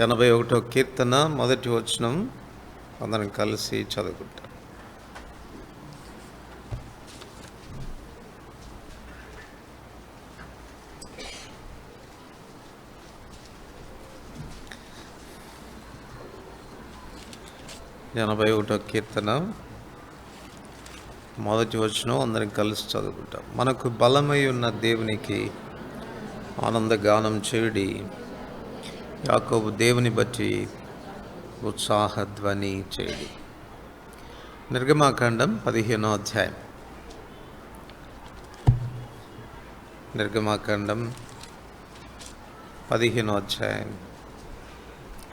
81వ కీర్తన మొదటి వచనం అందరం కలిసి చదువుకుంటాం. ఎనభై ఒకటో కీర్తన మొదటి వచనం అందరం కలిసి చదువుకుంటాం. మనకు బలమై ఉన్న దేవునికి ఆనందగానం చేయుడి, యాకోబు దేవుని బట్టి ఉత్సాహధ్వని చేయుడి. నిర్గమాకాండం 15వ అధ్యాయం. నిర్గమాకాండం 15వ అధ్యాయం,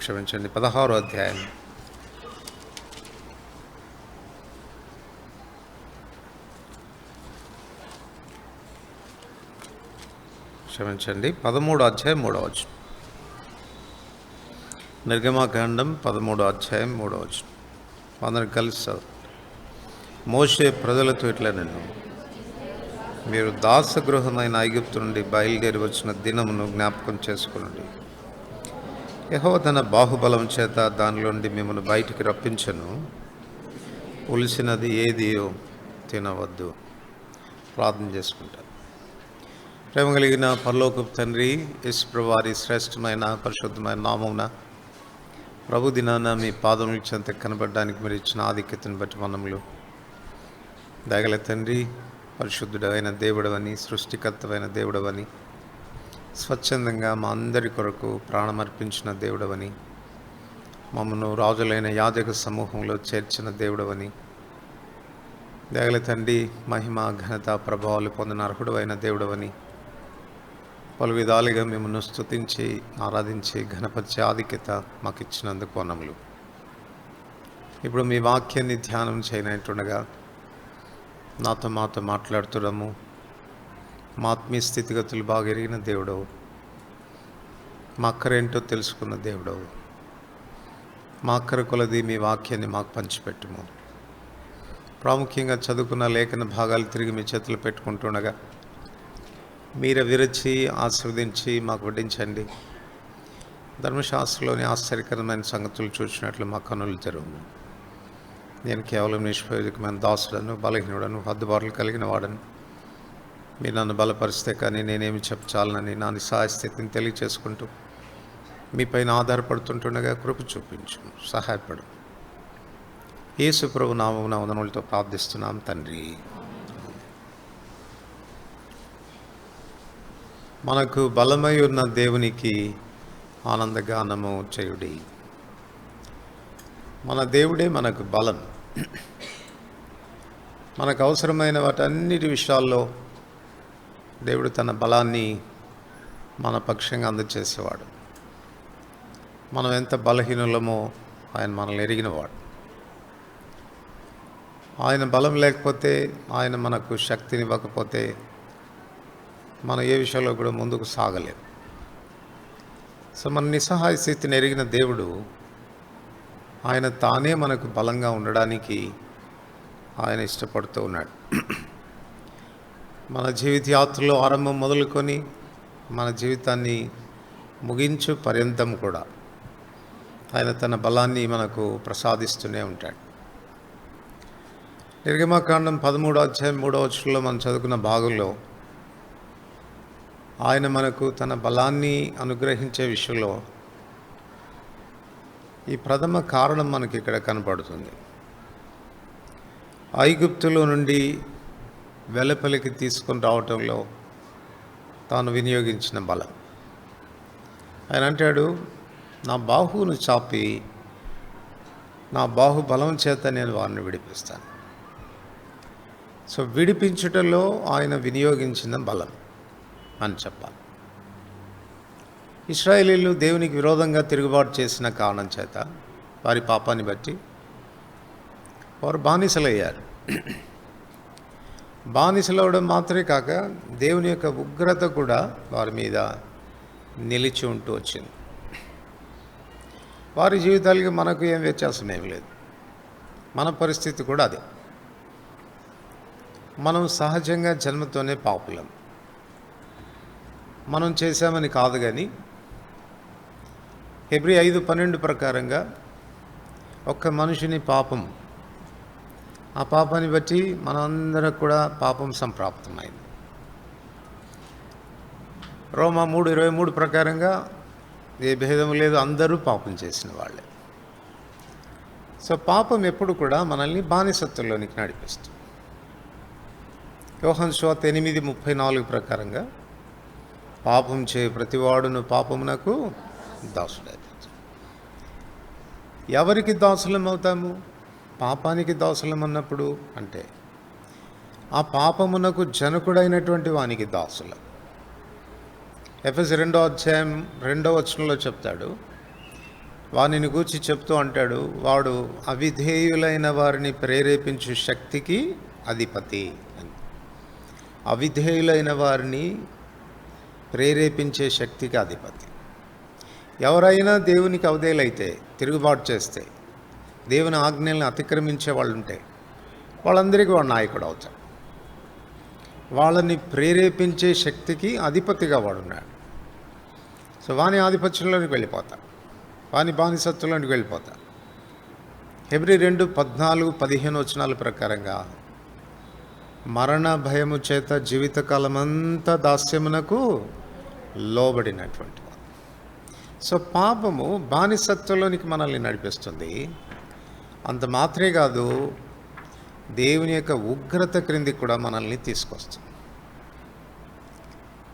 16వ అధ్యాయం. క్షమించండి, 13వ అధ్యాయం 3వ వచనం. నిర్గమాకాండం 13వ అధ్యాయం 3వ వచనం. అందరం కలిసి చదువు. మోషే ప్రజలతో ఇట్లా, నేను మీరు దాసగృహమైన ఐగుప్తు నుండి బయలుదేరి వచ్చిన దినమును జ్ఞాపకం చేసుకునండి. యెహోవా తన బాహుబలం చేత దానిలోండి మిమ్మల్ని బయటికి రప్పించను. పులిసినది ఏదియో తినవద్దు. ప్రార్థన చేసుకుంటారు. ప్రేమ కలిగిన పరలోకపు తండ్రి, యేసు వారి శ్రేష్టమైన పరిశుద్ధమైన నామమున ప్రభు దినాన మీ పాదముల చెంత కనబడడానికి మీరు ఇచ్చిన ఆధిక్యతను బట్టి వందనములు. దయగల తండ్రి, పరిశుద్ధుడైన దేవుడవని, సృష్టికర్తవైన దేవుడవని, స్వచ్ఛందంగా మా అందరి కొరకు ప్రాణమర్పించిన దేవుడవని, మమ్మను రాజులైన యాజక సమూహంలో చేర్చిన దేవుడవని, దయగల తండ్రి, మహిమ ఘనత ప్రభావాలు పొందిన అర్హుడైన దేవుడవని, పలు విధాలుగా మిమ్మల్ని స్తుతించి ఆరాధించి ఘనపరిచే ఆధిక్యత మాకు ఇచ్చినందుకు వందనములు. ఇప్పుడు మీ వాక్యాన్ని ధ్యానం చేయనట్టుండగా మాతో మాట్లాడుతున్నాము. మా ఆత్మీయ స్థితిగతులు బాగా ఎరిగిన దేవుడవు, మా అక్కరేంటో తెలుసుకున్న దేవుడవు. మా అక్కర కొలది మీ వాక్యాన్ని మాకు పంచిపెట్టుము. ప్రాముఖ్యంగా చదువుకున్న లేఖన భాగాలు తిరిగి మీ చేతులు పెట్టుకుంటుండగా మీరే విరచి ఆశీర్వదించి మాకు వడ్డించండి. ధర్మశాస్త్రంలోని ఆశ్చర్యకరమైన సంగతులు చూసినట్లు మా కన్నులు తెరవు. నేను కేవలం నిష్ప్రయోజకమైన దాసుడను, బలహీనుడను, హద్దుబాట్లు కలిగిన వాడను. మీరు నన్ను బలపరిస్తే కానీ నేనేమి చెప్పచాలనని నా నిస్సహాయ స్థితిని తెలియచేసుకుంటూ మీపైన ఆధారపడుతుంటుండగా కృప చూపించు, సహాయపడు. యేసు ప్రభు నామమున వందనములతో ప్రార్థిస్తున్నాం తండ్రి. మనకు బలమై ఉన్న దేవునికి ఆనందగానము చేయుడి. మన దేవుడే మనకు బలం. మనకు అవసరమైన వాటన్నిటి విషయాల్లో దేవుడు తన బలాన్ని మన పక్షంగా అందచేసేవాడు. మనం ఎంత బలహీనులమో ఆయన మనల్ని ఎరిగినవాడు. ఆయన బలం లేకపోతే, ఆయన మనకు శక్తినివ్వకపోతే మనం ఏ విషయంలో కూడా ముందుకు సాగలేం. సో మన నిస్సహాయ స్థితిని ఎరిగిన దేవుడు ఆయన తానే మనకు బలంగా ఉండడానికి ఆయన ఇష్టపడుతూ ఉన్నాడు. మన జీవిత యాత్రలో ఆరంభం మొదలుకొని మన జీవితాన్ని ముగించు పర్యంతం కూడా ఆయన తన బలాన్ని మనకు ప్రసాదిస్తూనే ఉంటాడు. నిర్గమాకాండం 13వ అధ్యాయం 3వ వచనంలో మనం చదువుకున్న భాగంలో ఆయన మనకు తన బలాన్ని అనుగ్రహించే విషయంలో ఈ ప్రథమ కారణం మనకి ఇక్కడ కనపడుతుంది. ఐగుప్తులో నుండి వెలుపలికి తీసుకొని రావటంలో తాను వినియోగించిన బలం. ఆయన అంటాడు, నా బాహువును చాపి నా బాహుబలం చేత నేను వారిని విడిపిస్తాను. సో విడిపించుటలో ఆయన వినియోగించిన బలం అని చెప్పాలి. ఇశ్రాయేలీయులు దేవునికి విరోధంగా తిరుగుబాటు చేసిన కారణం చేత, వారి పాపాన్ని బట్టి వారు బానిసలయ్యారు. బానిసలవడం మాత్రమే కాక దేవుని యొక్క ఉగ్రత కూడా వారి మీద నిలిచి ఉంటూ వచ్చింది. వారి జీవితాలకి మనకు ఏం వ్యత్యాసం ఏమి లేదు. మన పరిస్థితి కూడా అదే. మనం సహజంగా జన్మతోనే పాపులం. మనం చేశామని కాదు, కానీ హెబ్రీ 5:12 ప్రకారంగా ఒక్క మనిషిని పాపం, ఆ పాపాన్ని బట్టి మనందరం కూడా పాపం సంప్రాప్తమైంది. రోమా 3:23 ప్రకారంగా ఏ భేదం లేదు, అందరూ పాపం చేసిన వాళ్ళే. సో పాపం ఎప్పుడు కూడా మనల్ని బానిసత్వంలోనికి నడిపిస్తుంది. యోహాను సువార్త 8:34 ప్రకారంగా పాపం చే ప్రతివాడును పాపమునకు దాసుడైపోతాడు. ఎవరికి దాసులం అవుతాము? పాపానికి దాసులం అన్నప్పుడు అంటే ఆ పాపమునకు జనకుడైనటువంటి వానికి దాసులం. ఎఫెసీ 2:2 చెప్తాడు, వానిని గూర్చి చెప్తూ అంటాడు, వాడు అవిధేయులైన వారిని ప్రేరేపించు శక్తికి అధిపతి అని. అవిధేయులైన వారిని ప్రేరేపించే శక్తికి అధిపతి. ఎవరైనా దేవునికి అవధేయులైతే, తిరుగుబాటు చేస్తే, దేవుని ఆజ్ఞలను అతిక్రమించే వాళ్ళు ఉంటే వాళ్ళందరికీ వాడు నాయకుడు అవుతాడు. వాళ్ళని ప్రేరేపించే శక్తికి అధిపతిగా వాడున్నాడు. సో వాని ఆధిపత్యంలోనికి వెళ్ళిపోతాడు, వాని బానిసత్వంలోనికి వెళ్ళిపోతాడు. హెబ్రీ 2:14-15 ప్రకారంగా మరణ భయము చేత జీవితకాలమంతా దాస్యమునకు లోబడినటువంటి వాడు. సో పాపము బానిసత్వంలోనికి మనల్ని నడిపిస్తుంది. అంత మాత్రమే కాదు, దేవుని యొక్క ఉగ్రత క్రింది కూడా మనల్ని తీసుకొస్తుంది.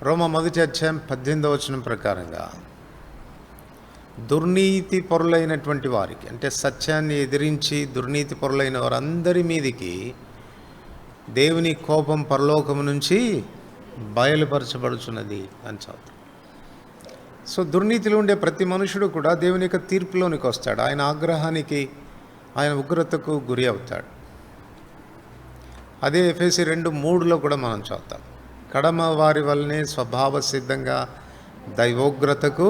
రోమా 1:18 ప్రకారంగా దుర్నీతి పరులైనటువంటి వారికి, అంటే సత్యాన్ని ఎదిరించి దుర్నీతి పరులైన వారందరి మీదికి దేవుని కోపం పరలోకము నుంచి బయలుపరచబడుచున్నది అని చదువుతాం. సో దుర్నీతిలో ఉండే ప్రతి మనుషుడు కూడా దేవుని యొక్క తీర్పులోనికి వస్తాడు. ఆయన ఆగ్రహానికి, ఆయన ఉగ్రతకు గురి అవుతాడు. అదే ఎఫెసీ 2:3 కూడా మనం చదువుతాం, కడమ వారి వల్లనే స్వభావ సిద్ధంగా దైవోగ్రతకు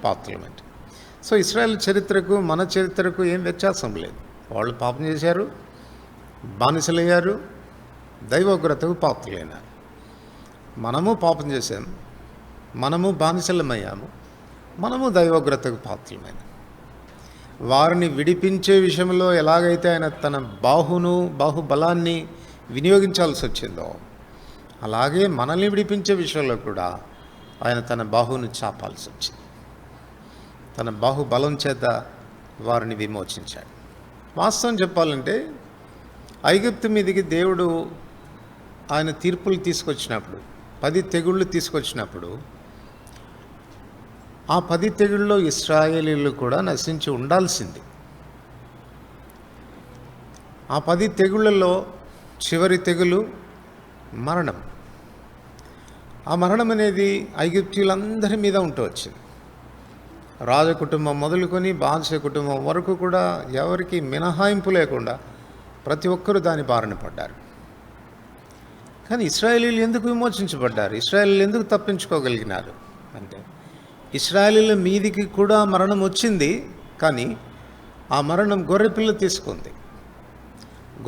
పాత్రలంటే. సో ఇశ్రాయేల్ చరిత్రకు మన చరిత్రకు ఏం వ్యత్యాసం లేదు. వాళ్ళు పాపం చేశారు, బానిసలయ్యారు, దైవోగ్రతకు పాత్రలైనారు. మనము పాపం చేశాము, మనము బానిసలమయ్యాము, మనము దైవోగ్రతకు పాత్రలమైనాము. వారిని విడిపించే విషయంలో ఎలాగైతే ఆయన తన బాహుబలాన్ని వినియోగించాల్సి వచ్చిందో, అలాగే మనల్ని విడిపించే విషయంలో కూడా ఆయన తన బాహువును చాపాల్సి వచ్చింది. తన బాహుబలం చేత వారిని విమోచించాడు. వాస్తవం చెప్పాలంటే ఐగుప్తు మీదికి దేవుడు ఆయన తీర్పులు తీసుకొచ్చినప్పుడు, 10 తెగుళ్ళు తీసుకొచ్చినప్పుడు, ఆ 10 తెగుళ్ళలో ఇశ్రాయేలీయులు కూడా నశించి ఉండాల్సింది. ఆ 10 తెగుళ్ళలో చివరి తెగులు మరణం. ఆ మరణం అనేది ఐగుప్తీయులందరి మీద ఉంటూ వచ్చింది. రాజకుటుంబం మొదలుకొని బానిస కుటుంబం వరకు కూడా ఎవరికి మినహాయింపు లేకుండా ప్రతి ఒక్కరూ దాని బారిన పడ్డారు. కానీ ఇశ్రాయేలీయులు ఎందుకు విమోచించబడ్డారు? ఇశ్రాయేలీయులు ఎందుకు తప్పించుకోగలిగినారు అంటే, ఇశ్రాయేలీయుల మీదికి కూడా మరణం వచ్చింది, కానీ ఆ మరణం గొర్రెపిల్ల తీసుకుంది.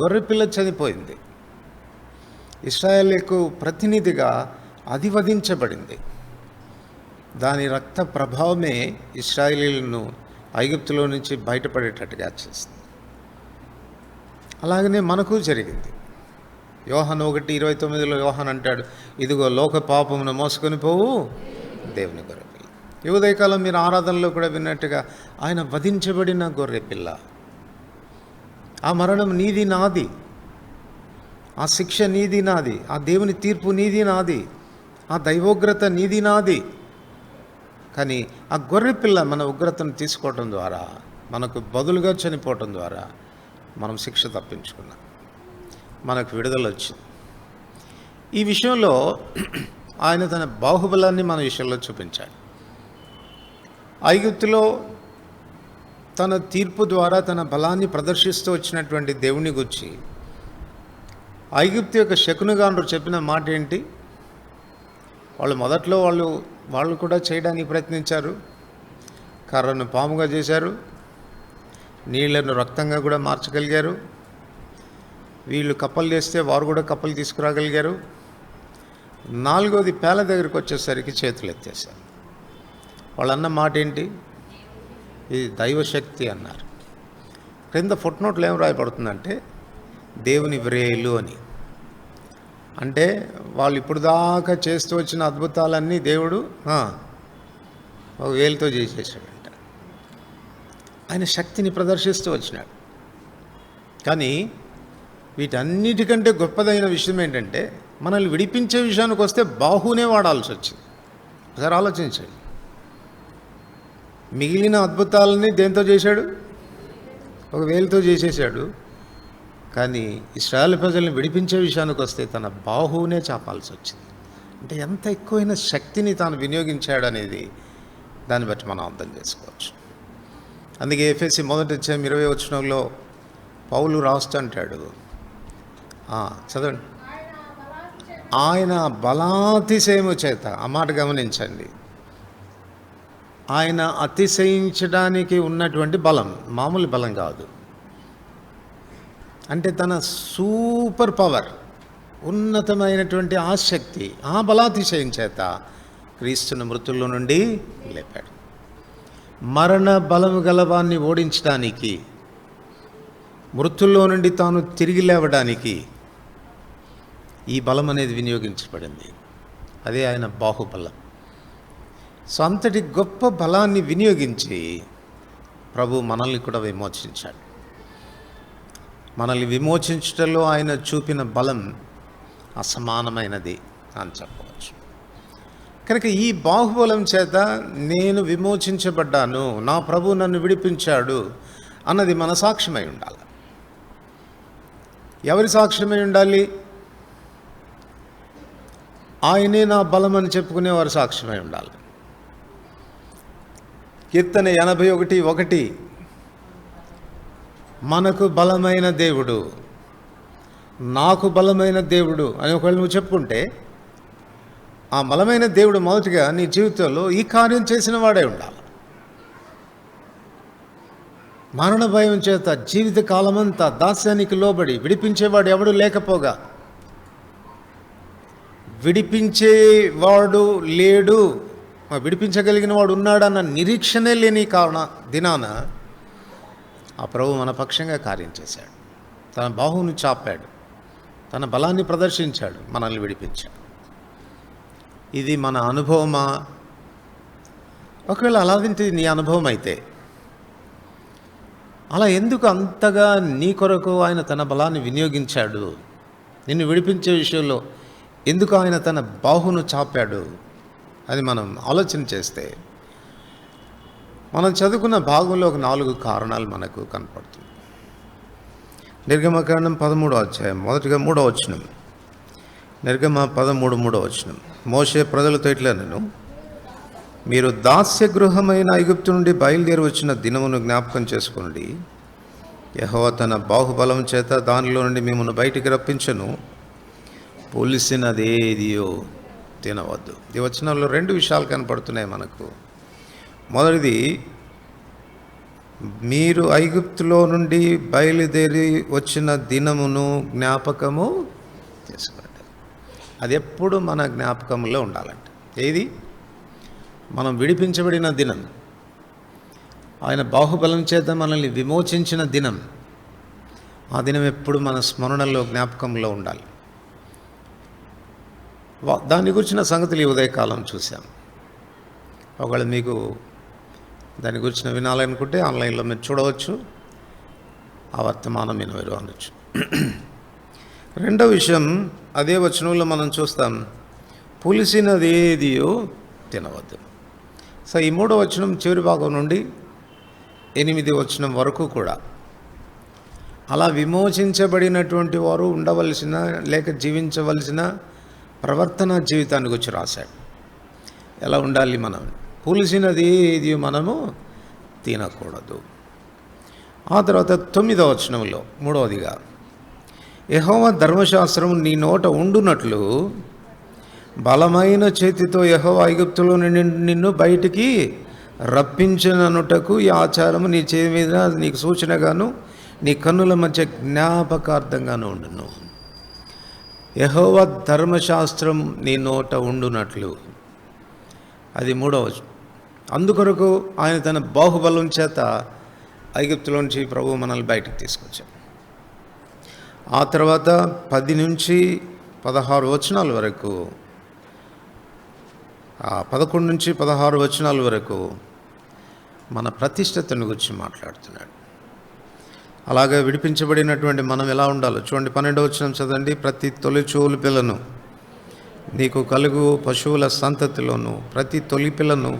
గొర్రెపిల్ల చనిపోయింది. ఇశ్రాయేలుకు ప్రతినిధిగా అది వధించబడింది. దాని రక్త ప్రభావమే ఇశ్రాయేలీయులను ఐగుప్తులో నుంచి బయటపడేటట్టుగా చేసింది. అలాగనే మనకు జరిగింది. యోహాను 1:29 యోహాను అంటాడు, ఇదిగో లోక పాపమును మోసుకొని పోవు దేవుని గొర్రెపిల్ల. ఈ ఉదయకాలం మీరు ఆరాధనలో కూడా విన్నట్టుగా ఆయన వధించబడిన గొర్రెపిల్ల. ఆ మరణం నీది నాది, ఆ శిక్ష నీది నాది, ఆ దేవుని తీర్పు నీది నాది, ఆ దైవోగ్రత నీది నాది. కానీ ఆ గొర్రెపిల్ల మన ఉగ్రతను తీసుకోవటం ద్వారా, మనకు బదులుగా చనిపోవటం ద్వారా మనం శిక్ష తప్పించుకున్నాం, మనకు విడుదల వచ్చింది. ఈ విషయంలో ఆయన తన బాహుబలాన్ని మన విషయంలో చూపించాడు. ఐగుప్తులో తన తీర్పు ద్వారా తన బలాన్ని ప్రదర్శిస్తూ వచ్చినటువంటి దేవుని గురించి ఐగుప్తు యొక్క శకునగాండ్రు చెప్పిన మాట ఏంటి? వాళ్ళు మొదట్లో వాళ్ళు కూడా చేయడానికి ప్రయత్నించారు. కర్రను పాముగా చేశారు, నీళ్లను రక్తంగా కూడా మార్చగలిగారు. వీళ్ళు కప్పలు చేస్తే వారు కూడా కప్పలు తీసుకురాగలిగారు. 4వది పేల దగ్గరికి వచ్చేసరికి చేతులు ఎత్తేశారు. వాళ్ళన్న మాట ఏంటి? ఇది దైవశక్తి అన్నారు. క్రింద ఫుట్నోట్లో ఏం రాయబడుతుందంటే దేవుని వ్రేలు అని. అంటే వాళ్ళు ఇప్పుడు దాకా చేస్తూ వచ్చిన అద్భుతాలన్నీ దేవుడు ఒక వేలుతో చేసేసాడంట. ఆయన శక్తిని ప్రదర్శిస్తూ వచ్చినాడు. కానీ వీటన్నిటికంటే గొప్పదైన విషయం ఏంటంటే మనల్ని విడిపించే విషయానికి వస్తే బాహునే వాడాల్సి వచ్చింది. ఒకసారి ఆలోచించండి. మిగిలిన అద్భుతాలని దేంతో చేశాడు? ఒక వేలుతో చేసేసాడు. కానీ ఇశ్రాయేలు ప్రజల్ని విడిపించే విషయానికి వస్తే తన బాహువునే చాపాల్సి వచ్చింది. అంటే ఎంత ఎక్కువైన శక్తిని తాను వినియోగించాడు అనేది దాన్ని బట్టి మనం అర్థం చేసుకోవచ్చు. అందుకే ఎఫెసీ 1:20 పౌలు రాస్తుంటాడు, చదవండి, ఆయన బలాతిశయము చేత. ఆ మాట గమనించండి. ఆయన అతిశయించడానికి ఉన్నటువంటి బలం మామూలు బలం కాదు. అంటే తన సూపర్ పవర్, ఉన్నతమైనటువంటి ఆశక్తి, ఆ బలాతిశయం చేత క్రీస్తును మృతుల్లో నుండి లేపాడు. మరణ బలము గలవాన్ని ఓడించడానికి, మృతుల్లో నుండి తాను తిరిగి లేవడానికి ఈ బలం అనేది వినియోగించబడింది. అదే ఆయన బాహుబలం. సో అంతటి గొప్ప బలాన్ని వినియోగించి ప్రభు మనల్ని కూడా విమోచించాడు. మనల్ని విమోచించటంలో ఆయన చూపిన బలం అసమానమైనది అని చెప్పవచ్చు. కనుక ఈ బాహుబలం చేత నేను విమోచించబడ్డాను, నా ప్రభు నన్ను విడిపించాడు అన్నది మన సాక్ష్యమై ఉండాలి. ఎవరి సాక్ష్యమై ఉండాలి? ఆయనే నా బలం అని చెప్పుకునే వారి సాక్ష్యమై ఉండాలి. కీర్తన 81:1 మనకు బలమైన దేవుడు, నాకు బలమైన దేవుడు అని ఒకవేళ నువ్వు చెప్పుకుంటే ఆ బలమైన దేవుడు మొదటిగా నీ జీవితంలో ఈ కార్యం చేసిన వాడే ఉండాలి. మరణ భయం చేత జీవిత కాలమంతా దాస్యానికి లోబడి విడిపించేవాడు ఎవడు లేకపోగా, విడిపించేవాడు లేడు, విడిపించగలిగిన వాడు ఉన్నాడన్న నిరీక్షణే లేని దినాన ఆ ప్రభు మన పక్షంగా కార్యం చేశాడు. తన బాహువును చాపాడు, తన బలాన్ని ప్రదర్శించాడు, మనల్ని విడిపించాడు. ఇది మన అనుభవమా? ఒకవేళ అలాంటిది నీ అనుభవం అయితే, అలా ఎందుకు అంతగా నీ కొరకు ఆయన తన బలాన్ని వినియోగించాడు? నిన్ను విడిపించే విషయంలో ఎందుకు ఆయన తన బాహును చాపాడు అని మనం ఆలోచన చేస్తే, మనం చదువుకున్న భాగంలో ఒక 4 కారణాలు మనకు కనపడుతుంది. నిర్గమకాండం 13వ అధ్యాయం మొదటిగా 3వ వచనం. నిర్గమ 13:3వ వచనం. మోషే ప్రజలతో ఇట్లనెను, మీరు దాస్య గృహమైన ఐగుప్తు నుండి బయలుదేరి వచ్చిన దినమును జ్ఞాపకం చేసుకోండి. యెహోవా తన బాహుబలం చేత దానిలో నుండి మిమ్మల్ని బయటికి రప్పించను. పులిసినదేదియో తినవద్దు. ఈ వచనంలో 2 విషయాలు కనపడుతున్నాయి మనకు. మొదటిది, మీరు ఐగుప్తులో నుండి బయలుదేరి వచ్చిన దినమును జ్ఞాపకము చేసుకోండి. అది ఎప్పుడు మన జ్ఞాపకంలో ఉండాలంట. ఏది? మనం విడిపించబడిన దినం, ఆయన బాహుబలం చేత మనల్ని విమోచించిన దినం. ఆ దినం ఎప్పుడు మన స్మరణలో, జ్ఞాపకంలో ఉండాలి. దాని గురించిన సంగతులు ఈ ఉదయకాలం చూసాం. ఒకవేళ మీకు దాని గురించిన వినాలనుకుంటే ఆన్లైన్లో మీరు చూడవచ్చు, ఆ వర్తమానం మీరు అనొచ్చు. రెండవ విషయం, అదే వచనంలో మనం చూస్తాం, పులిసినదేదియో తినవద్దు. సో ఈ 3వ వచనం చివరి భాగం నుండి 8వ వచనం వరకు కూడా అలా విమోచించబడినటువంటి వారు ఉండవలసిన లేక జీవించవలసిన ప్రవర్తన జీవితాన్ని గురించి రాశాడు. ఎలా ఉండాలి మనం? పులిసినది ఏది మనము తినకూడదు. ఆ తర్వాత 9వ వచనంలో 3వదిగా, యెహోవా ధర్మశాస్త్రం నీ నోట ఉండునట్లు బలమైన చేతితో యెహోవా ఐగుప్తులో నిన్ను బయటికి రప్పించననుటకు ఈ ఆచారము నీ చేతి మీద నీకు సూచనగాను నీ కన్నుల మధ్య జ్ఞాపకార్థంగాను ఉండును. యెహోవా ధర్మశాస్త్రం నీ నోట ఉండునట్లు, అది 3వ అందుకొరకు ఆయన తన బాహుబలం చేత ఐగుప్తులోంచి ప్రభువు మనల్ని బయటికి తీసుకొచ్చాడు. ఆ తర్వాత 10 నుంచి 16 వచనాల వరకు, 11 నుంచి 16 వచనాల వరకు మన ప్రతిష్టతను గురించి మాట్లాడుతున్నాడు. అలాగే విడిపించబడినటువంటి మనం ఎలా ఉండాలో చూడండి. 12వ వచనం చదవండి. ప్రతి తొలిచూలు పిల్లను నీకు కలుగు పశువుల సంతతిలోను ప్రతి తొలి పిల్లను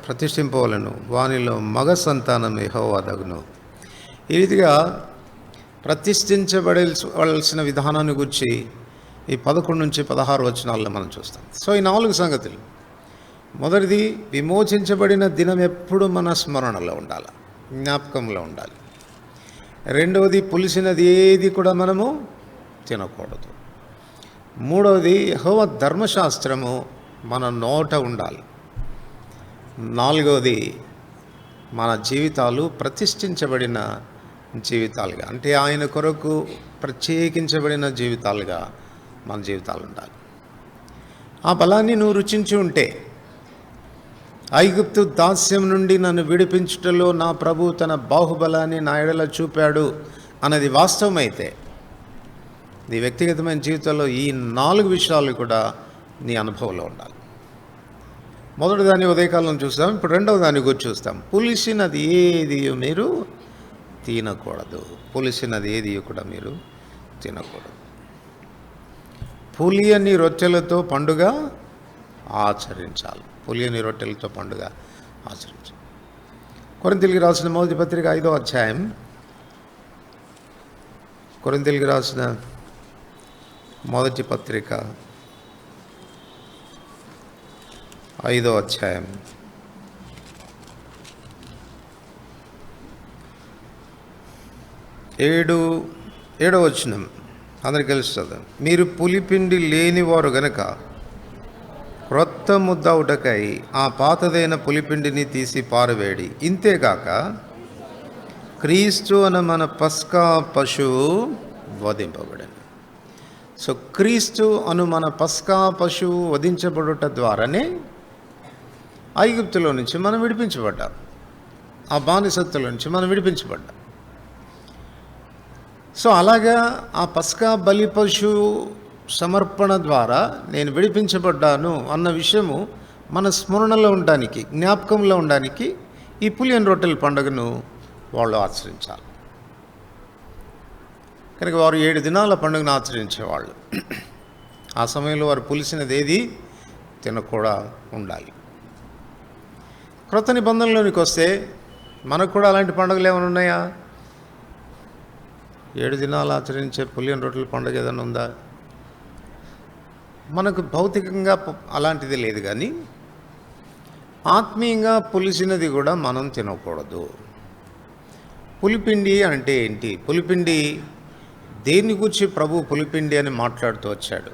ప్రతిష్ఠింపవలను, వానిలో మగ సంతానం యెహోవా దగును. ఈ రీతిగా ప్రతిష్ఠించబడాల్సిన విధానాన్ని గురించి ఈ 11 నుంచి 16 వచనాల్లో మనం చూస్తాం. సో ఈ 4 సంగతులు. మొదటిది, విమోచించబడిన దినం ఎప్పుడు మన స్మరణలో ఉండాలి, జ్ఞాపకంలో ఉండాలి. రెండవది, పులిసినది ఏది కూడా మనము తినకూడదు. మూడవది, యెహోవా ధర్మశాస్త్రము మన నోట ఉండాలి. నాలుగవది, మన జీవితాలు ప్రతిష్ఠించబడిన జీవితాలుగా, అంటే ఆయన కొరకు ప్రత్యేకించబడిన జీవితాలుగా మన జీవితాలు ఉండాలి. ఆ బలాన్ని నువ్వు రుచించి ఉంటే, ఐగుప్తు దాస్యం నుండి నన్ను విడిపించుటలో నా ప్రభు తన బాహుబలాన్ని నా ఎడల చూపాడు అన్నది వాస్తవమైతే, నీ వ్యక్తిగతమైన జీవితంలో ఈ 4 విషయాలు కూడా నీ అనుభవంలో ఉండాలి. మొదటి దాన్ని ఉదయకాలం చూస్తాం, ఇప్పుడు రెండవ దాన్ని గురించి చూస్తాం. పులిసినది ఏది మీరు తినకూడదు. పులిసినది ఏది కూడా మీరు తినకూడదు. పులియని రొట్టెలతో పండుగ ఆచరించాలి. పులియని రొట్టెలతో పండుగ ఆచరించాలి. కొరింథీయులకు రాసిన మొదటి పత్రిక 5వ అధ్యాయం. కొరింథీయులకు రాసిన మొదటి పత్రిక 5వ అధ్యాయం 7వ వచనం అందరికి తెలుస్తుంది. మీరు పులిపిండి లేనివారు గనక క్రొత్త ముద్దవుటకై ఆ పాతదైన పులిపిండిని తీసి పారవేడి. ఇంతేగాక క్రీస్తు అన్న మన పస్కా పశువు వధింపబడింది. సో క్రీస్తు అను మన పస్కా పశువు వధించబడుట ద్వారానే ఐగుప్తులో నుంచి మనం విడిపించబడ్డాం. ఆ బానిసత్తుల నుంచి మనం విడిపించబడ్డాం. సో అలాగా ఆ పస్కా బలి పశువు సమర్పణ ద్వారా నేను విడిపించబడ్డాను అన్న విషయము మన స్మరణలో ఉండడానికి, జ్ఞాపకంలో ఉండడానికి ఈ పులియని రొట్టెల పండుగను వాళ్ళు ఆచరించాలి. కనుక వారు 7 దినాల పండుగను ఆచరించేవాళ్ళు. ఆ సమయంలో వారు పులిసినది ఏది తినకూడా ఉండాలి. క్రొత్త నిబంధనలోనికి వస్తే మనకు కూడా అలాంటి పండుగలు ఏమైనా ఉన్నాయా? 7 దినాలు ఆచరించే పులియని రొట్టెల పండుగ ఏదైనా ఉందా? మనకు భౌతికంగా అలాంటిది లేదు, కానీ ఆత్మీయంగా పులిసినది కూడా మనం తినకూడదు. పులిపిండి అంటే ఏంటి? పులిపిండి దేని గురించి ప్రభు పులిపిండి అని మాట్లాడుతూ వచ్చాడు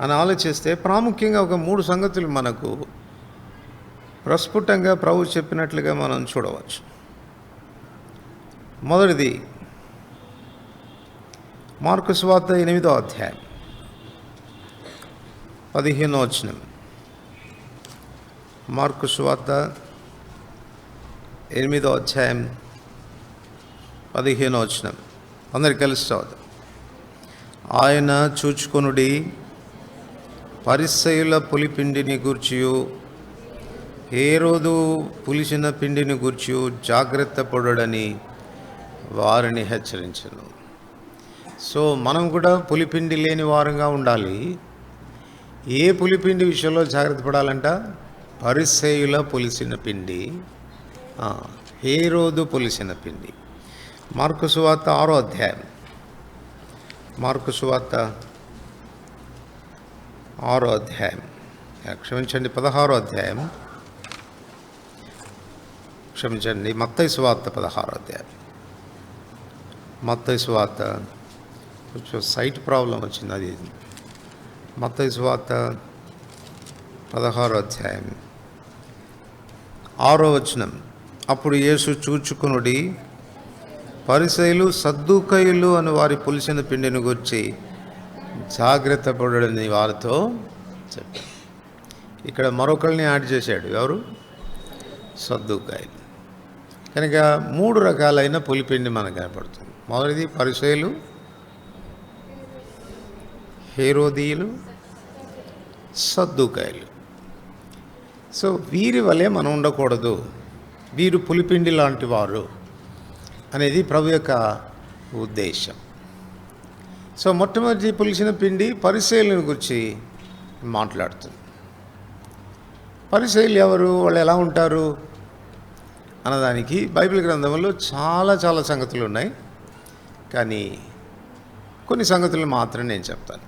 అని ఆలోచిస్తే ప్రాముఖ్యంగా ఒక 3 సంగతులు మనకు ప్రస్ఫుటంగా ప్రభు చెప్పినట్లుగా మనం చూడవచ్చు. మొదటిది, మార్కు సువార్త 8వ అధ్యాయం 15వ వచనం. మార్కు సువార్త 8వ అధ్యాయం 15వ వచనం అందరికి కలిసి చదువుదాం. ఆయన చూచుకొనుడి, పరిసయ్యుల పులిపిండిని గూర్చియు హేరోదు పులిసిన పిండిని గూర్చియు జాగ్రత్త పడుడని వారిని హెచ్చరించను. సో మనం కూడా పులిపిండి లేని వారంగా ఉండాలి. ఏ పులిపిండి విషయంలో జాగ్రత్త పడాలంట? పరిసయ్యుల పులిసిన పిండి, హేరోదు పులిసిన పిండి. మార్కు సువార్త 6వ అధ్యాయం, మార్కు సువార్త 6వ అధ్యాయం, క్షమించండి 16వ అధ్యాయం, క్షమించండి మత్తయి సువార్త 16వ అధ్యాయం. మత్తయి సువార్త కొంచెం సైట్ ప్రాబ్లం వచ్చింది, అది మత్తయి సువార్త 16వ అధ్యాయం 6వ వచనం. అప్పుడు యేసు చూచుకొనుడి, పరిసయ్యులు సద్దూకయ్యులు అని వారి పులిసిన పిండిని గురించి జాగ్రత్త పడని వారితో చెప్పారు. ఇక్కడ మరొకరిని యాడ్ చేశాడు. ఎవరు? సద్దూకాయలు. కనుక 3 రకాలైన పులిపిండి మనకు కనపడుతుంది. మొదటిది పరిసయ్యులు, హేరోదీయులు, సద్దూకాయలు. సో వీరి వలె మనం ఉండకూడదు, వీరు పులిపిండి లాంటి వారు అనేది ప్రభు యొక్క ఉద్దేశం. సో మొట్టమొదటి పులిసిన పిండి పరిసయ్యులను గురించి మాట్లాడుతుంది. పరిసయ్యులు ఎవరు, వాళ్ళు ఎలా ఉంటారు అన్నదానికి బైబిల్ గ్రంథంలో చాలా చాలా సంగతులు ఉన్నాయి. కానీ కొన్ని సంగతులు మాత్రం నేను చెప్తాను.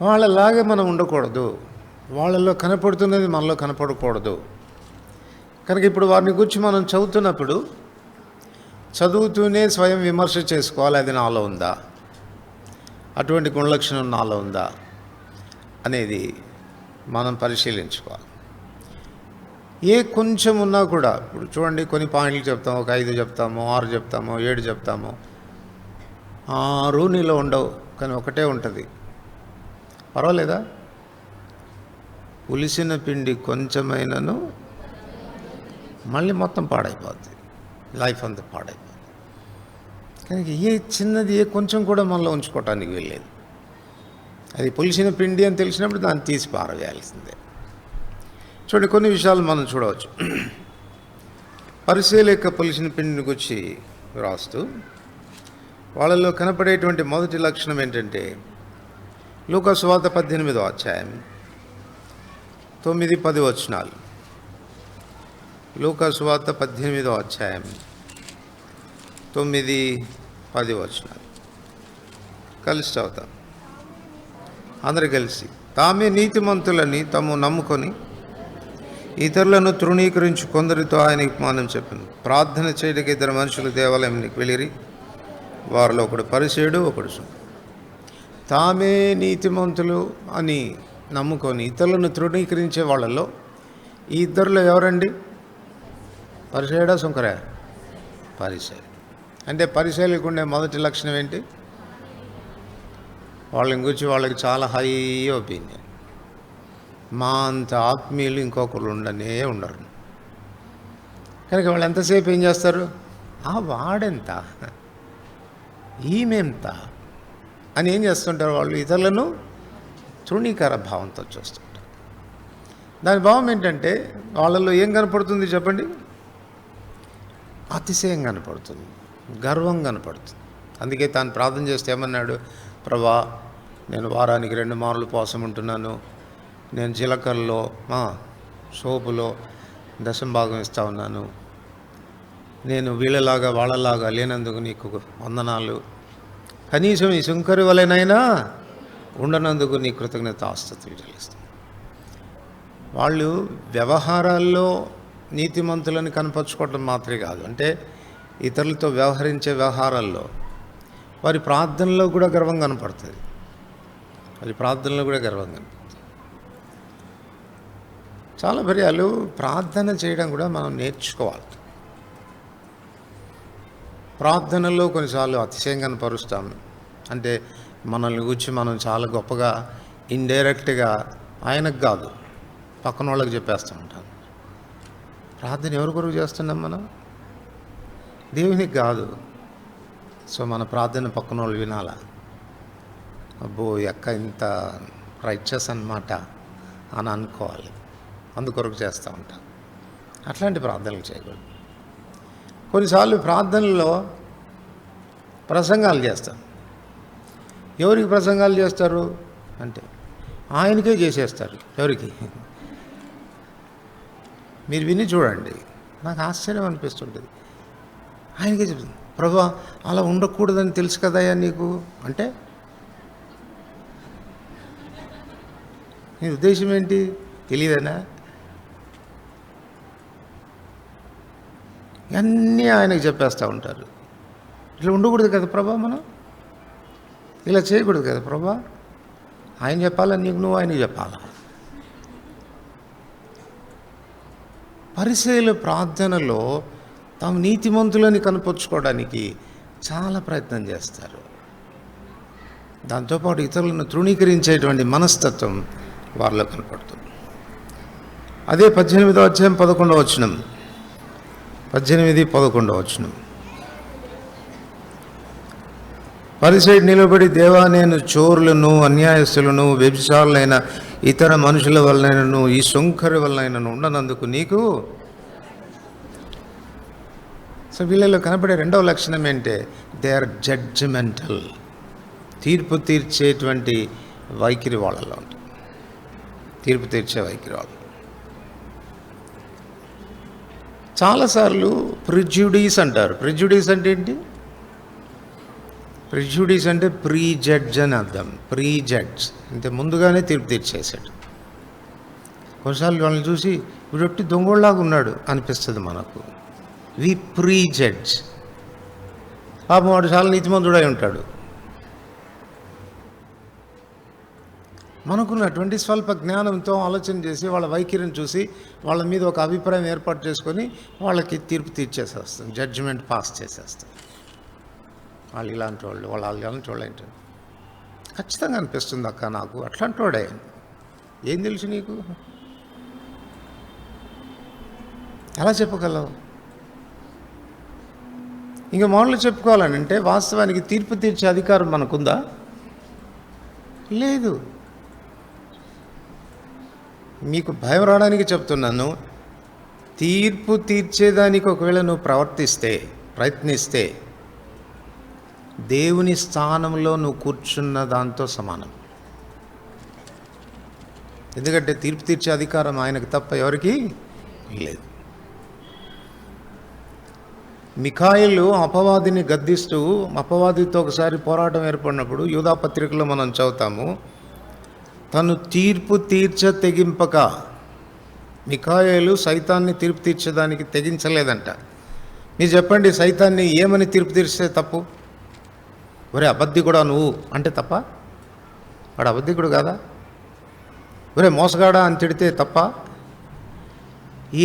వాళ్ళలాగే మనం ఉండకూడదు, వాళ్ళలో కనపడుతున్నది మనలో కనపడకూడదు. కనుక ఇప్పుడు వారిని గురించి మనం చదువుతున్నప్పుడు చదువుతూనే స్వయం విమర్శ చేసుకోవాలి. అది నాలో ఉందా, అటువంటి గుణలక్షణం నాలో ఉందా అనేది మనం పరిశీలించుకోవాలి. ఏ కొంచెం ఉన్నా కూడా, ఇప్పుడు చూడండి, కొన్ని పాయింట్లు చెప్తాము, ఒక 5 చెప్తాము, 6 చెప్తాము, 7 చెప్తాము. 6 నీలో ఉండవు, కానీ ఒకటే ఉంటుంది. పర్వాలేదా? పులిసిన పిండి కొంచెమైనను మళ్ళీ మొత్తం పాడైపోద్ది, లైఫ్ అంతా పాడైపోద్ది. కనుక ఏ చిన్నది, ఏ కొంచెం కూడా మనలో ఉంచుకోవటానికి వెళ్ళలేదు. అది పులిసిన పిండి అని తెలిసినప్పుడు దాన్ని తీసి పారవేయాల్సిందే. చూడండి, కొన్ని విషయాలు మనం చూడవచ్చు. పరిసయ్యుల యొక్క పులిసిన పిండిని గురించి రాస్తూ వాళ్ళలో కనపడేటువంటి మొదటి లక్షణం ఏంటంటే, లూకా సువార్త 18వ అధ్యాయం 9-10 వచనాలు. లూకా సువార్త 18వ అధ్యాయం 9-10 వచనాలు కలిసి చదువుతాం. అందరు కలిసి. తామే నీతిమంతులని తాము నమ్ముకొని ఇతరులను తృణీకరించి కొందరితో ఆయనకి ఉపమానం చెప్పింది. ప్రార్థన చేయడానికి 2 మనుషులు దేవాలయానికి వెళ్ళిరి. వారిలో ఒకడు పరిసయ్యుడు, ఒకడు సుంకరి. తామే నీతిమంతులు అని నమ్ముకొని ఇతరులను తృణీకరించే వాళ్ళలో ఈ ఇద్దరిలో ఎవరండి? పరిసయ్యుడా, సుంకరా? పరిసయ్యుడు. అంటే పరిసయ్యులకు ఉండే మొదటి లక్షణం ఏంటి? వాళ్ళని గురించి వాళ్ళకి చాలా హై ఒపీనియన్. మా అంత ఆత్మీయులు ఇంకొకరు ఉండరు. కనుక వాళ్ళు ఎంతసేపు ఏం చేస్తారు? వాడెంత, ఈమెంత అని ఏం చేస్తుంటారు? వాళ్ళు ఇతరులను తృణీకార భావంతో చూస్తుంటారు. దాని భావం ఏంటంటే, వాళ్ళల్లో ఏం కనపడుతుంది చెప్పండి? అతిశయం కనపడుతుంది, గర్వం కనపడుతుంది. అందుకే తాను ప్రార్థన చేస్తే ఏమన్నాడు? ప్రభా, నేను వారానికి 2 మార్లు ఉపవాసం ఉంటున్నాను, నేను జీలకర్రలో సోపులో 10వ భాగం ఇస్తూ ఉన్నాను, నేను వీళ్ళలాగా వాళ్ళలాగా లేనందుకు నీకు వందనాలు, కనీసం ఈ సుంకరి వలెనైనా ఉండనందుకు నీ కృతజ్ఞతాస్తుతులు చెల్లిస్తాను. వాళ్ళు వ్యవహారాల్లో నీతిమంతులను కనపరుచుకోవటం మాత్రమే కాదు, అంటే ఇతరులతో వ్యవహరించే వ్యవహారాల్లో వారి ప్రార్థనలో కూడా గర్వం కనపడుతుంది. చాలా పర్యాలు ప్రార్థన చేయడం కూడా మనం నేర్చుకోవాలి. ప్రార్థనలో కొన్నిసార్లు అతిశయం కనపరుస్తాం. అంటే మనల్ని గురించి మనం చాలా గొప్పగా ఇండైరెక్ట్గా ఆయనకు కాదు పక్కన వాళ్ళకి చెప్పేస్తూ ఉంటాం. ప్రార్థన ఎవరి కొరకు చేస్తున్నాం? మనం దేవునికి కాదు. సో మన ప్రార్థన పక్కన వాళ్ళు వినాలా? అబ్బో, ఎక్క ఇంత రైచస్ అన్నమాట అని అనుకోవాలి. అందుకొరకు చేస్తూ ఉంటాం. అట్లాంటి ప్రార్థనలు చేయకూడదు. కొన్నిసార్లు ప్రార్థనలో ప్రసంగాలు చేస్తాం. ఎవరికి ప్రసంగాలు చేస్తారు అంటే ఆయనకే చేసేస్తారు. ఎవరికి? మీరు విని చూడండి, నాకు ఆశ్చర్యం అనిపిస్తుంటుంది. ఆయనకే చెప్తుంది, ప్రభువా అలా ఉండకూడదని తెలుసు కదయ్యా నీకు అంటే, నీ ఉద్దేశం ఏంటి? తెలియదనా? అన్నీ ఆయనకు చెప్పేస్తూ ఉంటారు. ఇట్లా ఉండకూడదు కదా ప్రభా, మనం ఇలా చేయకూడదు కదా ప్రభా, ఆయన చెప్పాలా నీకు, నువ్వు ఆయనకి చెప్పాలా? పరిసయ్యుల ప్రార్థనలో తాము నీతిమంతులని కనపరుచుకోవడానికి చాలా ప్రయత్నం చేస్తారు. దాంతోపాటు ఇతరులను తృణీకరించేటువంటి మనస్తత్వం వారిలో కనపడుతుంది. అదే 18వ అధ్యాయం 11వ వచనం, 18-11 వచనం. పరిసయ్యుడు నిలబడి, దేవా, నేను చోరులను, అన్యాయస్తులను, వ్యభిచారులైన ఇతర మనుషుల వలనైనను ఈ సుంకరి వలనైనను ఉండనందుకు నీకు. సో వీళ్ళలో కనపడే రెండవ లక్షణం ఏంటంటే దే ఆర్ జడ్జిమెంటల్. తీర్పు తీర్చేటువంటి వైఖరి వాళ్ళలో ఉంటుంది. తీర్పు తీర్చే వైఖరి వాళ్ళు. చాలాసార్లు ప్రిజ్యుడీస్ అంటారు. ప్రిజ్యుడీస్ అంటే ఏంటి? ప్రిజ్యుడీస్ అంటే ప్రీ జడ్జ్ అని అర్థం. ప్రీ జడ్జ్ అంటే ముందుగానే తీర్పు తీర్చేసాడు. కొన్నిసార్లు వాళ్ళని చూసి వీడొట్టి దొంగోళ్ళలాగా ఉన్నాడు అనిపిస్తుంది మనకు. వి ప్రీ జడ్జ్. పాపం వాడు చాలా నీతిమంతుడై ఉంటాడు. మనకున్నటువంటి స్వల్ప జ్ఞానంతో ఆలోచన చేసి వాళ్ళ వైఖరిని చూసి వాళ్ళ మీద ఒక అభిప్రాయం ఏర్పాటు చేసుకొని వాళ్ళకి తీర్పు తీర్చేసేస్తాం, జడ్జిమెంట్ పాస్ చేసేస్తాం. వాళ్ళు ఇలాంటి వాళ్ళు, వాళ్ళు ఇలాంటి వాళ్ళు ఏంటి ఖచ్చితంగా అనిపిస్తుంది అక్క నాకు అట్లాంటి వాడే. ఏం తెలుసు నీకు? ఎలా చెప్పగలవు? ఇంకా మామూలు చెప్పుకోవాలనంటే వాస్తవానికి తీర్పు తీర్చే అధికారం మనకుందా? లేదు. మీకు భయం రావడానికి చెప్తున్నాను. తీర్పు తీర్చేదానికి ఒకవేళ నువ్వు ప్రయత్నిస్తే దేవుని స్థానంలో నువ్వు కూర్చున్న దాంతో సమానం. ఎందుకంటే తీర్పు తీర్చే అధికారం ఆయనకు తప్ప ఎవరికి లేదు. మిఖాయేలు అపవాదిని గద్దిస్తూ, అపవాదితో ఒకసారి పోరాటం ఏర్పడినప్పుడు యూదా పత్రికలో మనం చదువుతాము, తను తీర్పు తెగింపక మిఖాయేలు సైతాన్ని తీర్పు తీర్చేదానికి తెగించలేదంట. మీరు చెప్పండి, సైతాన్ని ఏమని తీర్పు తీర్స్తే తప్పు? ఒరే అబద్ధికుడా నువ్వు అంటే తప్ప? వాడు అబద్ధికుడు కాదా? ఒరే మోసగాడా అని తిడితే తప్ప?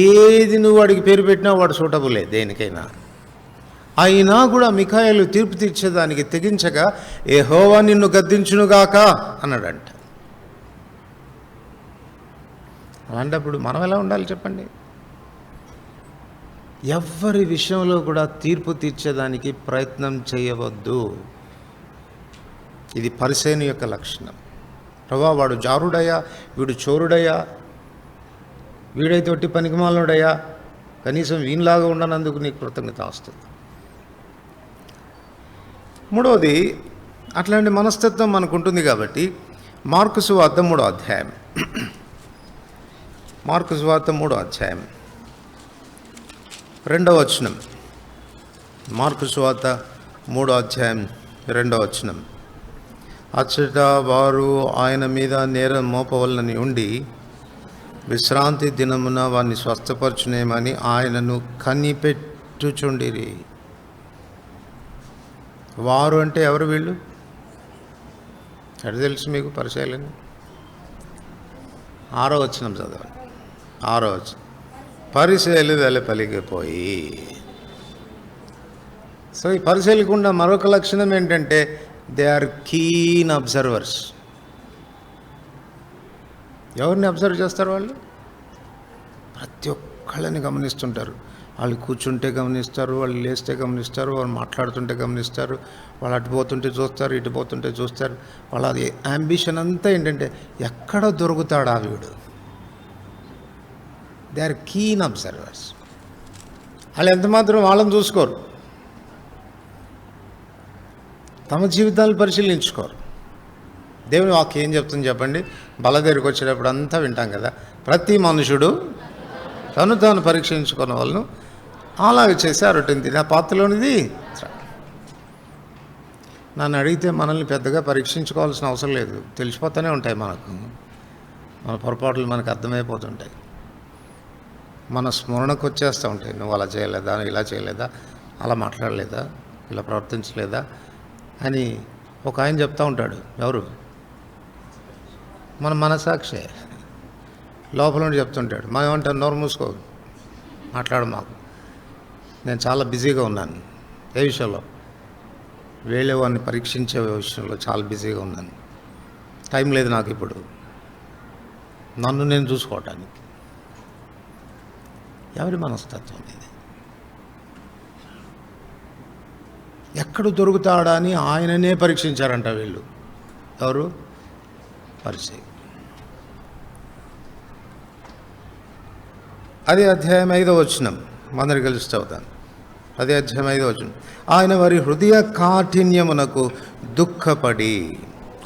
ఏది నువ్వు వాడికి పేరు పెట్టినా వాడు సూటబులే దేనికైనా. అయినా కూడా మిఖాయేలు తీర్పు తీర్చేదానికి తెగించగా యెహోవా నిన్ను గద్దించునుగాక అన్నాడంట. అలాంటప్పుడు మనం ఎలా ఉండాలి చెప్పండి? ఎవ్వరి విషయంలో కూడా తీర్పు తీర్చేదానికి ప్రయత్నం చేయవద్దు. ఇది పరిసయ్యుని యొక్క లక్షణం. ప్రభా, వాడు జారుడయ్యా, వీడు చోరుడయ్యా, వీడైతే ఒట్టి పనికిమాలినోడయ్యా, కనీసం వీనిలాగా ఉండనందుకు నీకు కృతజ్ఞత వస్తుంది. మూడవది, అట్లాంటి మనస్తత్వం మనకు ఉంటుంది కాబట్టి మార్కు సువార్త 3వ అధ్యాయం, మార్కు సువార్త 3వ అధ్యాయం 2వ వచనం. మార్కు సువార్త 3వ అధ్యాయం 2వ వచనం. అచ్చట వారు ఆయన మీద నేరం మోపవలనని ఉండి విశ్రాంతి దినమున వారిని స్వస్థపరచునేమని ఆయనను కనిపెట్టుచుండిరి. వారు అంటే ఎవరు వీళ్ళు? ఎక్కడ తెలుసు మీకు పరిచయాలని? 6వ వచనం చదవండి. 6వ వచనం. పరిచయాలు వెలపలిగిపోయి. సో ఈ పరిచయాలకు ఉన్న మరొక లక్షణం ఏంటంటే దే ఆర్ కీన్ అబ్జర్వర్స్. ఎవరిని అబ్జర్వ్ చేస్తారు? వాళ్ళు ప్రతి ఒక్కళ్ళని గమనిస్తుంటారు. వాళ్ళు కూర్చుంటే గమనిస్తారు, వాళ్ళు లేస్తే గమనిస్తారు, వాళ్ళు మాట్లాడుతుంటే గమనిస్తారు, వాళ్ళు అటు పోతుంటే చూస్తారు, ఇటు పోతుంటే చూస్తారు. వాళ్ళ అంబిషన్ అంతా ఏంటంటే ఎక్కడ దొరుకుతాడు ఆ వీడు. They are keen observers. వాళ్ళు ఎంతమాత్రం వాళ్ళని చూసుకోరు, తమ జీవితాలు పరిశీలించుకోరు. దేవుని వాక్యం ఏం చెప్తుంది చెప్పండి? బల దగ్గరికి వచ్చేటప్పుడు అంతా వింటాం కదా, ప్రతి మనుషుడు తను తాను పరీక్షించుకున్న వాళ్ళను అలాగే చేసి ఆ రొట్టెని తిని ఆ పాత్రలోనిది. నన్ను అడిగితే మనల్ని పెద్దగా పరీక్షించుకోవాల్సిన అవసరం లేదు, తెలిసిపోతూనే ఉంటాయి మనకు. మన పొరపాట్లు మనకు అర్థమైపోతుంటాయి, మన స్మరణకు వచ్చేస్తూ ఉంటాయి. నువ్వు అలా చేయలేదా, ఇలా చేయలేదా, అలా మాట్లాడలేదా, ఇలా ప్రవర్తించలేదా అని ఒక ఆయన చెప్తూ ఉంటాడు. ఎవరు? మన మనసాక్షే లోపల నుండి చెప్తుంటాడు. మనం ఏమంటాం? నోరు మూసుకో, మాట్లాడు మాకు, నేను చాలా బిజీగా ఉన్నాను. ఏ విషయంలో? వేరే వాడిని పరీక్షించే విషయంలో చాలా బిజీగా ఉన్నాను, టైం లేదు నాకు ఇప్పుడు. నన్ను నేను చూసుకోవటానికి. ఎవరి మనస్తత్వం ఇది? ఎక్కడ దొరుకుతాడా అని ఆయననే పరీక్షించారంట వీళ్ళు. ఎవరు? పరిచయం. అదే అధ్యాయం 5వ వచనం, అందరు కలిసి చదువుతాను. అదే అధ్యాయం 5వ వచనం. ఆయన వారి హృదయ కాఠిన్యమునకు దుఃఖపడి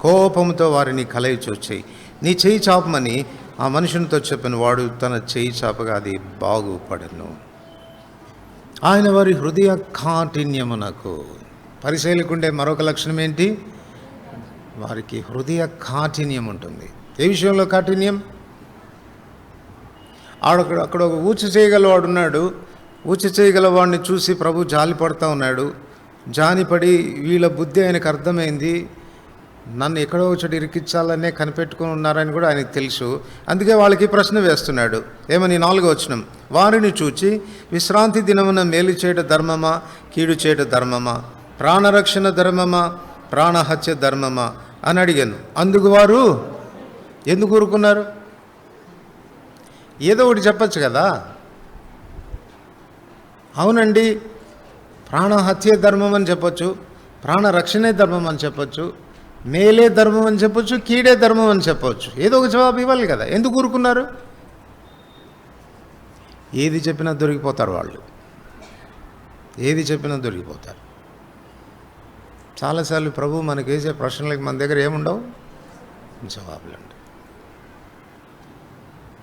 కోపంతో వారిని కలయిచొచ్చి నీ చేయి చాపమని ఆ మనుషునితో చెప్పిన వాడు తన చేయి చాపగా అది బాగుపడను. ఆయన వారి హృదయ కాఠిన్యమునకు. పరిశీలకుండే మరొక లక్షణం ఏంటి? వారికి హృదయ కాఠిన్యం ఉంటుంది. ఏ విషయంలో కాఠిన్యం? అక్కడ ఒక ఊచ చేయగలవాడు ఉన్నాడు. ఊచ చేయగలవాడిని చూసి ప్రభు జాలిపడుతూ ఉన్నాడు. జాలిపడి వీళ్ళ బుద్ధి ఆయనకు అర్థమైంది. నన్ను ఎక్కడో చోటు ఇరికించాలనే కనిపెట్టుకుని ఉన్నారని కూడా ఆయనకు తెలుసు. అందుకే వాళ్ళకి ప్రశ్న వేస్తున్నాడు. ఏమని? 4వ వచనం. వారిని చూచి విశ్రాంతి దినమున మేలు చేయట ధర్మమా, కీడు చేయట ధర్మమా, ప్రాణరక్షణ ధర్మమా, ప్రాణహత్య ధర్మమా అని అడిగాను. అందుకు వారు ఎందుకు ఊరుకున్నారు? ఏదో ఒకటి చెప్పచ్చు కదా. అవునండి, ప్రాణహత్య ధర్మం అని చెప్పొచ్చు, ప్రాణరక్షణే ధర్మం అని చెప్పొచ్చు, మేలే ధర్మం అని చెప్పొచ్చు, కీడే ధర్మం అని చెప్పవచ్చు. ఏదో ఒక జవాబు ఇవ్వాలి కదా. ఎందుకు ఊరుకున్నారు? ఏది చెప్పినా దొరికిపోతారు వాళ్ళు. ఏది చెప్పినా దొరికిపోతారు. చాలాసార్లు ప్రభు మనకి వేసే ప్రశ్నలకు మన దగ్గర ఏముండవు, జవాబులు ఉండవు.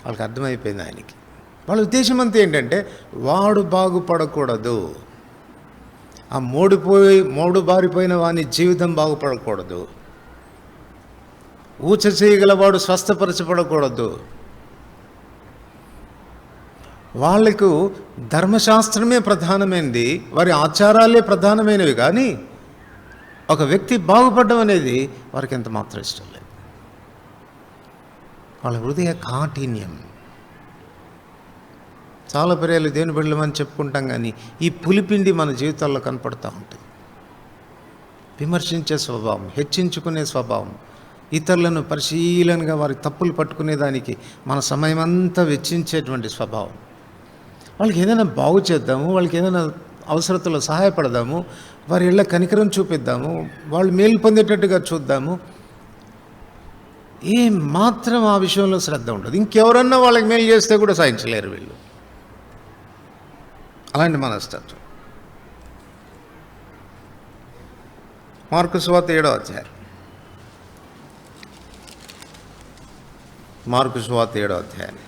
వాళ్ళకి అర్థమైపోయింది ఆయనకి. వాళ్ళ ఉద్దేశం అంతా ఏంటంటే వాడు బాగుపడకూడదు, ఆ మూడు బారిపోయిన వాని జీవితం బాగుపడకూడదు, ఊచ చేయగలవాడు స్వస్థపరచబడకూడదు. వాళ్లకు ధర్మశాస్త్రమే ప్రధానమైనది, వారి ఆచారాలే ప్రధానమైనవి. కానీ ఒక వ్యక్తి బాగుపడడం అనేది వారికి ఎంత మాత్రం ఇష్టం లేదు. వాళ్ళ హృదయ కాఠిన్యం. చాలా పర్యాలు దేవుని బిడ్డలమని చెప్పుకుంటాం, కానీ ఈ పులిపిండి మన జీవితాల్లో కనపడుతూ ఉంటుంది. విమర్శించే స్వభావం, హెచ్చించుకునే స్వభావం, ఇతరులను పరిశీలనగా వారి తప్పులు పట్టుకునేదానికి మన సమయం అంతా వెచ్చించేటువంటి స్వభావం. వాళ్ళకి ఏదైనా బాగు చేద్దాము, వాళ్ళకి ఏదైనా అవసరతలో సహాయపడదాము, వారి ఇళ్ళ కనికరం చూపిద్దాము, వాళ్ళు మేలు పొందేటట్టుగా చూద్దాము. ఏం మాత్రం ఆ విషయంలో శ్రద్ధ ఉండదు. ఇంకెవరన్నా వాళ్ళకి మేలు చేస్తే కూడా సాధించలేరు వీళ్ళు. అలాంటి మనస్తత్వం. మార్కు సువార్త 7వ అధ్యాయం. మార్కు సువార్త 7వ అధ్యాయం.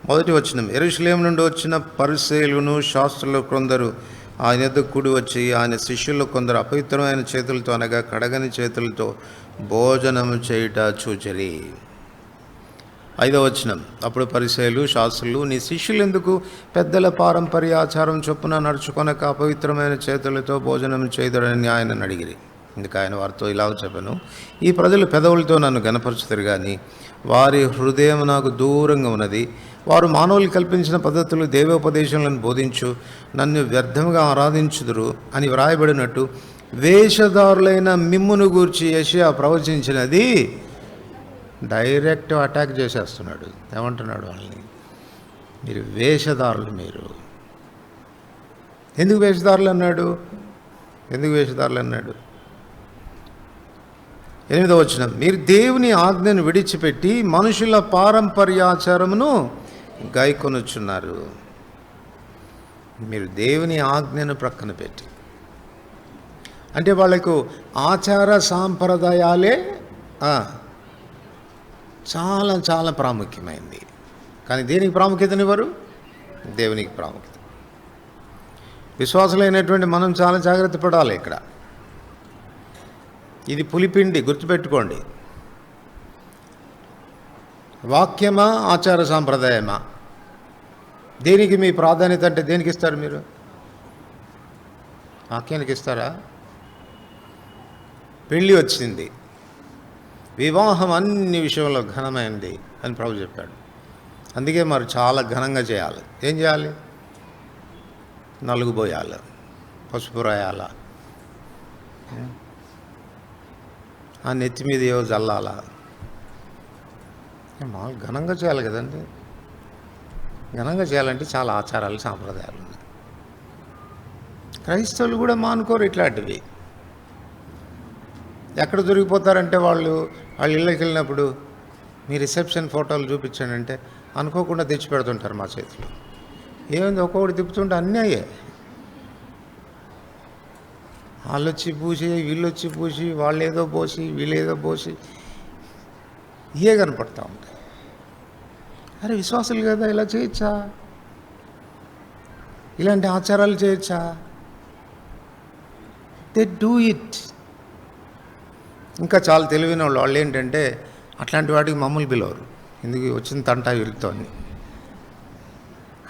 మొదటి వచనం. యెరూషలేము నుండి వచ్చిన పరిసయ్యులను శాస్త్రులు కొందరు ఆయన యొద్దకు కూడి వచ్చి ఆయన శిష్యుల్లో కొందరు అపవిత్రమైన చేతులతో అనగా కడగని చేతులతో భోజనము చేయుట చూచిరి. 5వ వచనం. అప్పుడు పరిసయ్యులు శాస్త్రులు నీ శిష్యులు ఎందుకు పెద్దల పారంపర్యాచారం చొప్పున నడుచుకొనక అపవిత్రమైన చేతులతో భోజనం చేయుదురని ఆయనను అడిగిరి. ఇందుకు ఆయన వారితో ఇలా చెప్పాను, ఈ ప్రజలు పెదవులతో నన్ను గనపరుచుతారు, కానీ వారి హృదయం నాకు దూరంగా ఉన్నది. వారు మానవులు కల్పించిన పద్ధతులు దేవోపదేశములను బోధించు నన్ను వ్యర్థంగా ఆరాధించుదురు అని వ్రాయబడినట్టు వేషధారులైన మిమ్మును గూర్చి యెషయా ప్రవచించినది. డైరెక్ట్ అటాక్ చేసేస్తున్నాడు. ఏమంటున్నాడు వాళ్ళని? మీరు వేషధారులు. మీరు ఎందుకు వేషధారులు అన్నాడు? ఎందుకు వేషధారులు అన్నాడు? 8వ వచనం. మీరు దేవుని ఆజ్ఞను విడిచిపెట్టి మనుషుల పారంపర్యాచారమును గాయకొనుచున్నారు. మీరు దేవుని ఆజ్ఞను ప్రక్కన పెట్టి, అంటే వాళ్ళకు ఆచార సాంప్రదాయాలే చాలా చాలా ప్రాముఖ్యమైనది. కానీ దేనికి ప్రాముఖ్యతనివ్వరు? దేవునికి ప్రాముఖ్యత. విశ్వాసులైనటువంటి మనం చాలా జాగ్రత్త పడాలి. ఇక్కడ ఇది పులిపిండి, గుర్తుపెట్టుకోండి. వాక్యమా, ఆచార సాంప్రదాయమా? దేనికి మీ ప్రాధాన్యత? అంటే దేనికి ఇస్తారు మీరు? వాక్యానికి ఇస్తారా? పెళ్ళి వచ్చింది, వివాహం అన్ని విషయంలో ఘనమైనది అని ప్రభు చెప్పాడు. అందుకే మరి చాలా ఘనంగా చేయాలి. ఏం చేయాలి? నలుగు పోయాలి, పసుపు రాయాల, ఆ నెత్తి మీద ఏవో జల్లాల. మామూలు ఘనంగా చేయాలి కదండి. ఘనంగా చేయాలంటే చాలా ఆచారాలు సాంప్రదాయాలు ఉన్నాయి. క్రైస్తవులు కూడా మానుకోరు ఇట్లాంటివి. ఎక్కడ దొరికిపోతారంటే వాళ్ళ ఇళ్ళకి వెళ్ళినప్పుడు మీ రిసెప్షన్ ఫోటోలు చూపించండి అంటే అనుకోకుండా తెచ్చి పెడుతుంటారు మా చేతిలో. ఏమైంది ఒక్కొక్కటి తిప్పుతుంటే అన్నీ అయ్యాయి. వాళ్ళు వచ్చి పూసి, వీళ్ళు వచ్చి పూసి, వాళ్ళు ఏదో పోసి, వీళ్ళు ఏదో పోసి, ఇవే కనపడతా ఉంటాయి. అరే విశ్వాసులు కదా, ఇలా చేయొచ్చా? ఇలాంటి ఆచారాలు చేయొచ్చా? They do it. ఇంకా చాలా తెలివైన వాళ్ళు ఏంటంటే అట్లాంటి వాటికి మమ్మల్ని పిలవరు. ఎందుకు వచ్చిన తంటా వీళ్ళతో అని.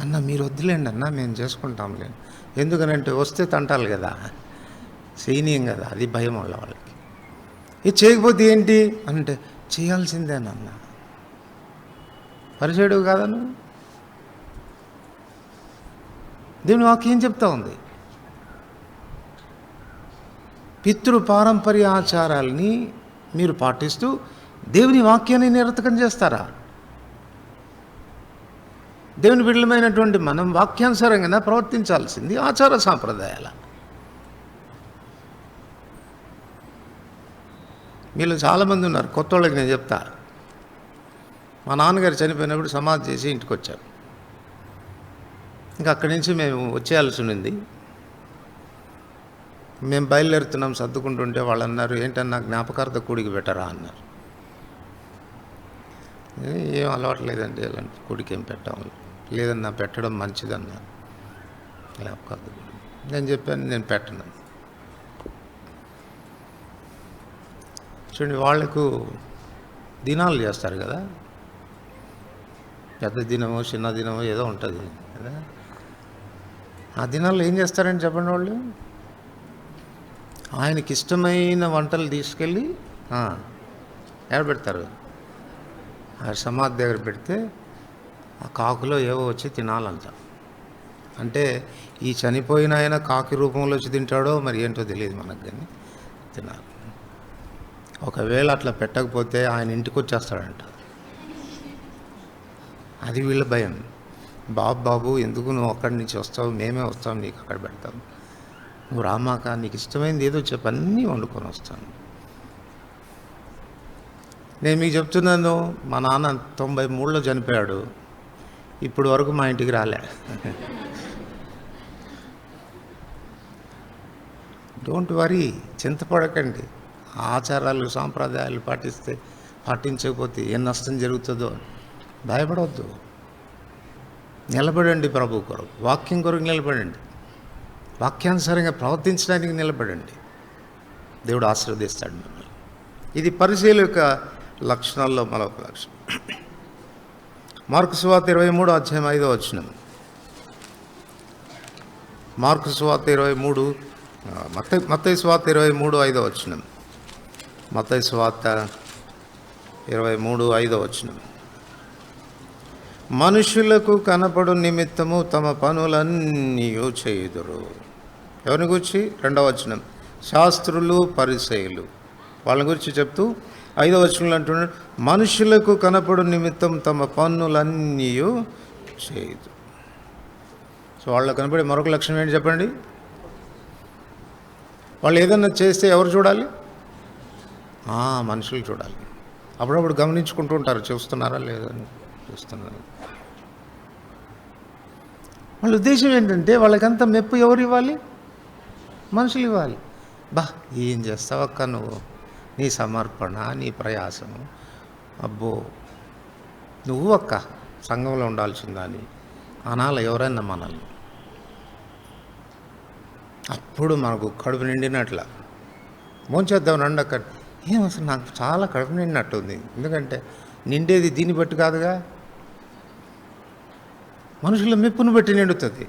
అన్న మీరు వద్దులేండి అన్న, మేము చేసుకుంటాంలే. ఎందుకనంటే వస్తే తంటాలి కదా, చేయనీయం కదా, అది భయం వాళ్ళకి. ఇది చేయకపోతే ఏంటి అంటే చేయాల్సిందేనన్న. పరిచయుడు కాదా నువ్వు? దేవుని వాక్యం ఏం చెప్తా ఉంది? పితృ పారంపర్య ఆచారాలని మీరు పాటిస్తూ దేవుని వాక్యాన్ని నిరర్థకం చేస్తారా? దేవుని బిడ్డలమైనటువంటి మనం వాక్యానుసారంగా ప్రవర్తించాల్సింది ఆచార సాంప్రదాయాల. వీళ్ళు చాలామంది ఉన్నారు కొత్త వాళ్ళకి. నేను చెప్తా, మా నాన్నగారు చనిపోయినప్పుడు సమాధి చేసి ఇంటికి వచ్చారు. ఇంకా అక్కడి నుంచి మేము వచ్చేయాల్సి ఉంది. మేము బయలుదేరుతున్నాం, సర్దుకుంటుంటే వాళ్ళు అన్నారు, ఏంటన్నా జ్ఞాపకార్థ కూడికి పెట్టరా అన్నారు. ఏం అలవాటు లేదండి, అలాంటి కూడికి ఏం పెట్టాం లేదన్నా, పెట్టడం మంచిదన్నారు. జ్ఞాపకార్థ కూడి నేను చెప్పాను, నేను పెట్టను. చూడండి, వాళ్లకు దినాలు చేస్తారు కదా, పెద్ద దినమో చిన్న దినమో ఏదో ఉంటుంది కదా. ఆ దినాల్లో ఏం చేస్తారని చెప్పండి. వాళ్ళు ఆయనకి ఇష్టమైన వంటలు తీసుకెళ్ళి ఎక్కడ పెడతారు? ఆ సమాధి దగ్గర పెడితే ఆ కాకులో ఏవో వచ్చి తినాలంట. అంటే ఈ చనిపోయిన ఆయన కాకి రూపంలో వచ్చి తింటాడో మరి ఏంటో తెలియదు మనకు, కానీ తినాలి. ఒకవేళ అట్లా పెట్టకపోతే ఆయన ఇంటికి వచ్చేస్తాడంట. అది వీళ్ళ భయం. బాబు ఎందుకు నువ్వు అక్కడి నుంచి వస్తావు, మేమే వస్తాం నీకు అక్కడ పెడతాం, నువ్వు రామాక, నీకు ఇష్టమైంది ఏదో చెప్పి అన్నీ వండుకొని వస్తాను. నేను మీకు చెప్తున్నాను, మా నాన్న 93లో చనిపోయాడు, ఇప్పుడు వరకు మా ఇంటికి రాలే. డోంట్ వరీ, చింతపడకండి. ఆచారాలు సాంప్రదాయాలు పాటించకపోతే ఏం నష్టం జరుగుతుందో భయపడవద్దు. నిలబడండి ప్రభు కొరకు, వాక్యం కొరకు నిలబడండి, వాక్యానుసారంగా ప్రవర్తించడానికి నిలబడండి. దేవుడు ఆశీర్వదిస్తాడు మిమ్మల్ని. ఇది పరిశీలి యొక్క లక్షణాల్లో మరొక లక్షణం. మార్కు సువార్త 23:5. మార్కు సువార్త 23, మత్తయి సువార్త 23:5. మత్తయి సువార్త 23:5. మనుషులకు కనపడు నిమిత్తము తమ పనులన్నీ చేయుదురు. ఎవరిని గురించి? 2వ శాస్త్రులు పరిసయ్యులు వాళ్ళని గురించి చెప్తూ 5వ అంటున్నాడు, మనుషులకు కనపడు నిమిత్తం తమ పనులన్నీ చేయదు. సో వాళ్ళకు కనపడే మరొక లక్షణం ఏంటి చెప్పండి? వాళ్ళు ఏదన్నా చేస్తే ఎవరు చూడాలి? మనుషులు చూడాలి. అప్పుడప్పుడు గమనించుకుంటూ ఉంటారు, చూస్తున్నారా లేదని. చూస్తున్నారు. వాళ్ళ ఉద్దేశం ఏంటంటే వాళ్ళకంతా మెప్పు ఎవరు ఇవ్వాలి? మనుషులు ఇవ్వాలి. ఏం చేస్తావక్క నువ్వు, నీ సమర్పణ, నీ ప్రయాసము, అబ్బో నువ్వు అక్క సంఘంలో ఉండాల్సిందని అనాల ఎవరైనా మనల్ని. అప్పుడు మనకు కడుపు నిండినట్ల మోంచేద్దాం రండి అక్కడ. ఏం అసలు నాకు చాలా కడుపు నిండినట్టుంది. ఎందుకంటే నిండేది దీన్ని బట్టి కాదుగా, మనుషుల మెప్పును బట్టి నిండుతుంది.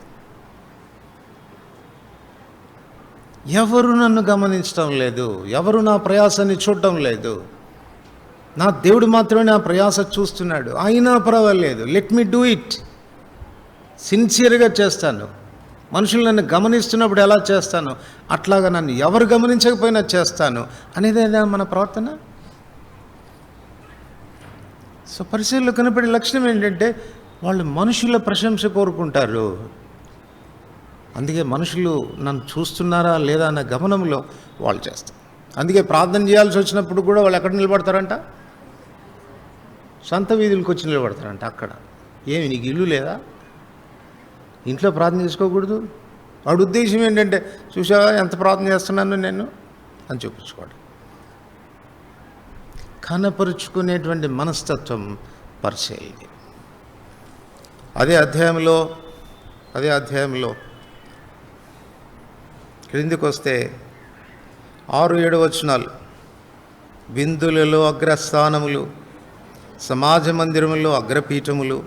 ఎవరు నన్ను గమనించడం లేదు, ఎవరు నా ప్రయాసాన్ని చూడటం లేదు. నా దేవుడు మాత్రమే నా ప్రయాస చూస్తున్నాడు. అయినా పర్వాలేదు, లెట్ మీ డూ ఇట్. సిన్సియర్గా చేస్తాను, మనుషులు నన్ను గమనిస్తున్నప్పుడు ఎలా చేస్తాను, అట్లాగా నన్ను ఎవరు గమనించకపోయినా చేస్తాను అనేదేనా మన ప్రవర్తన? సో పరిశీలనలో కనపడే లక్షణం ఏంటంటే వాళ్ళు మనుషుల ప్రశంస కోరుకుంటారు. అందుకే మనుషులు నన్ను చూస్తున్నారా లేదా అన్న గమనంలో వాళ్ళు చేస్తారు. అందుకే ప్రార్థన చేయాల్సి వచ్చినప్పుడు కూడా వాళ్ళు ఎక్కడ నిలబడతారంట? సంత వీధులకు వచ్చి నిలబడతారంట. అక్కడ ఏమి నీకు ఇల్లు లేదా, ఇంట్లో ప్రార్థన చేసుకోకూడదు? వాడి ఉద్దేశం ఏంటంటే చూసావా ఎంత ప్రార్థన చేస్తున్నాను నేను అని చూపించుకోవడం. కనపరుచుకునేటువంటి మనస్తత్వం పరిశీలి. అదే అధ్యాయంలో క్రిందికి వస్తే 6-7 వచనాలు. విందులలో అగ్రస్థానములు, సమాజ మందిరములో అగ్రపీఠములు,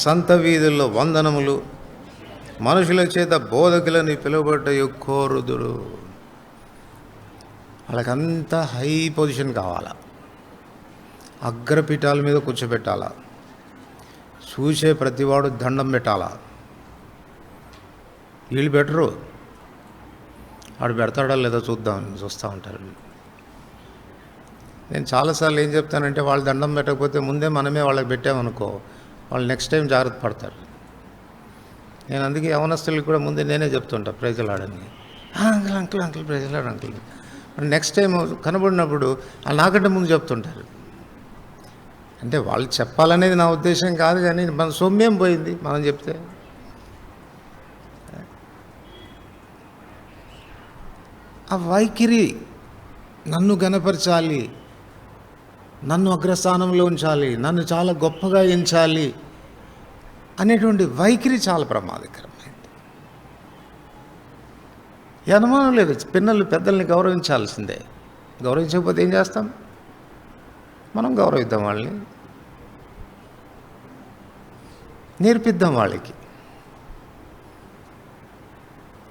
సంత వీధుల్లో వందనములు, మనుషుల చేత బోధకులని పిలువబడ్డ కోరుదురు. వాళ్ళకంతా హై పొజిషన్ కావాలా, అగ్రపీఠాల మీద కూర్చోబెట్టాలా, చూసే ప్రతివాడు దండం పెట్టాలా. వీళ్ళు బెటరు, వాడు పెడతాడా లేదో చూస్తూ ఉంటారు. నేను చాలాసార్లు ఏం చెప్తానంటే వాళ్ళు దండం పెట్టకపోతే ముందే మనమే వాళ్ళకి పెట్టామనుకో, వాళ్ళు నెక్స్ట్ టైం జాగ్రత్త పడతారు. నేను అందుకే యవనస్తులకు కూడా ముందే నేనే చెప్తుంటా ప్రైజలాడని. అంకుల్ ప్రైజలాడు అంకుల్. నెక్స్ట్ టైం కనబడినప్పుడు వాళ్ళు నాకంటే ముందు చెప్తుంటారు. అంటే వాళ్ళు చెప్పాలనేది నా ఉద్దేశం కాదు, కానీ మన సొమ్మేం పోయింది మనం చెప్తే. ఆ వైఖరి, నన్ను గణపరచాలి, నన్ను అగ్రస్థానంలో ఉంచాలి, నన్ను చాలా గొప్పగా ఎంచాలి అనేటువంటి వైఖరి చాలా ప్రమాదకరమైంది. ఏ అనుమానం లేదు, పిల్లలు పెద్దల్ని గౌరవించాల్సిందే. గౌరవించకపోతే ఏం చేస్తాం? మనం గౌరవిద్దాం, వాళ్ళని నేర్పిద్దాం వాళ్ళకి.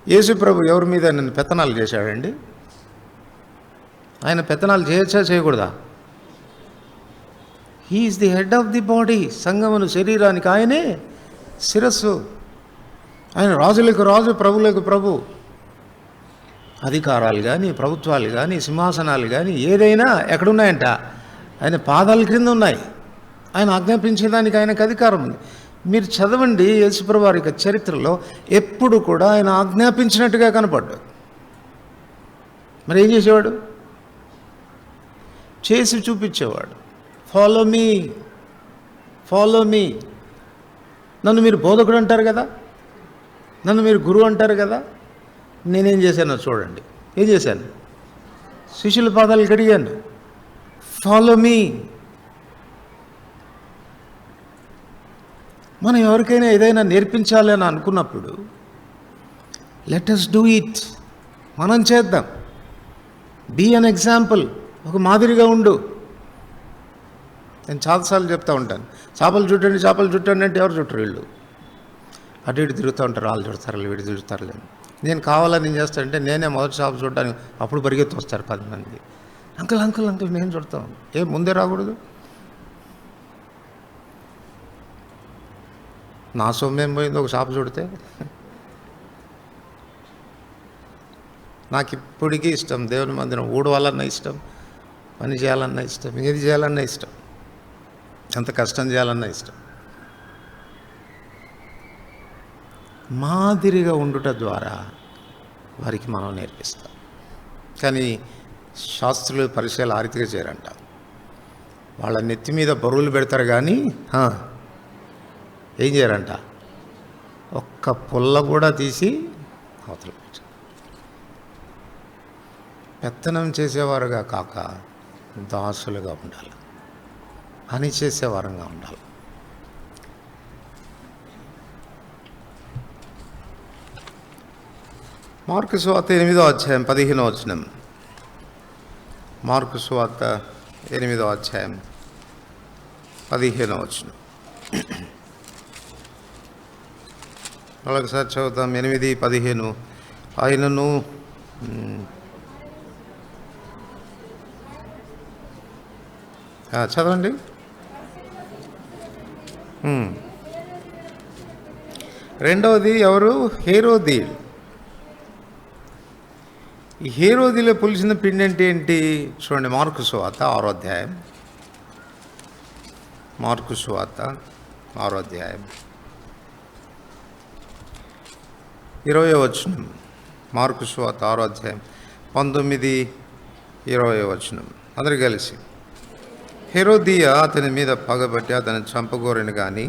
యేసు ప్రభు ఎవరి మీద నన్ను పెత్తనాలు చేశాడండి? ఆయన పెత్తనాలు చేయొచ్చా చేయకూడదా? He is the head of the body. సంఘమును, శరీరానికి ఆయనే శిరస్సు. ఆయన రాజులకు రాజు, ప్రభులకు ప్రభు. అధికారాలు కానీ, ప్రభుత్వాలు కానీ, సింహాసనాలు కానీ ఏదైనా ఎక్కడున్నాయంట? ఆయన పాదాల క్రింద ఉన్నాయి. ఆయన ఆజ్ఞాపించేదానికి ఆయనకు అధికారం ఉంది. మీరు చదవండి యేసుప్రభు వారి యొక్క చరిత్రలో ఎప్పుడు కూడా ఆయన ఆజ్ఞాపించినట్టుగా కనపడ్డాడు. మరి ఏం చేసేవాడు? చేసి చూపించేవాడు. Follow me. నన్ను మీరు బోధకుడు అంటారు కదా, నన్ను మీరు గురువు అంటారు కదా, నేనేం చేశానో చూడండి. ఏం చేశాను? శిష్యుల పాదాలు కడిగాను. Follow me. మనం ఎవరికైనా ఏదైనా నేర్పించాలి అని అనుకున్నప్పుడు లెట్ us డూ ఇట్. మనం చేద్దాం. Be an example. ఒక మాదిరిగా ఉండు. నేను చాలాసార్లు చెప్తూ ఉంటాను, చేపలు చుట్టండి అంటే ఎవరు చుట్టరు? వీళ్ళు అటు ఇటు తిరుగుతూ ఉంటారు. వాళ్ళు చుడతారు, వీడు తిరుగుతారు. నేను కావాలని ఏం చేస్తానంటే నేనే మొదటి చేప చూడడానికి, అప్పుడు పరిగెత్తి వస్తారు 10 మంది. అంకుల్ నేను చుడతాం. ముందే రాకూడదు? నా సొమ్మేం పోయింది ఒక చేప చుడితే? నాకు ఇప్పటికీ ఇష్టం దేవుని మందిరం ఊడవాలన్నా ఇష్టం, పని చేయాలన్నా ఇష్టం, ఏది చేయాలన్నా ఇష్టం, ఎంత కష్టం చేయాలన్నా ఇష్టం. మాదిరిగా ఉండుట ద్వారా వారికి మనం నేర్పిస్తాం. కానీ శాస్త్రులు పరిచయాలు ఆరితిగా చేయరంట. వాళ్ళ నెత్తి మీద బరువులు పెడతారు కానీ ఏం చేయరంట? ఒక్క పుల్ల కూడా తీసి అవతల పెట్టారు. పెత్తనం చేసేవారుగా కాక దాసులుగా ఉండాలి, పని చేసేవారంగా ఉండాలి. మార్కు సువార్త 8వ అధ్యాయం 15వ వచనం. మార్కు సువార్త 8వ అధ్యాయం 15వ వచనం. ఒకసారి చదువుతాం. 8:15. ఆయనను చదవండి. రెండవది ఎవరు? హేరోదీయులు. ఈ హేరోదిలో పులిసిన పిండి అంటే ఏంటి? చూడండి, మార్కు సువార్త 6వ అధ్యాయం. మార్కు సువార్త 6వ అధ్యాయం 20వ వచనం. మార్కు సువార్త 6వ అధ్యాయం 19, 20వ వచనం. అందరు కలిసి. హేరోదియ అతని మీద పగబట్టి అతని చంపగోరని కానీ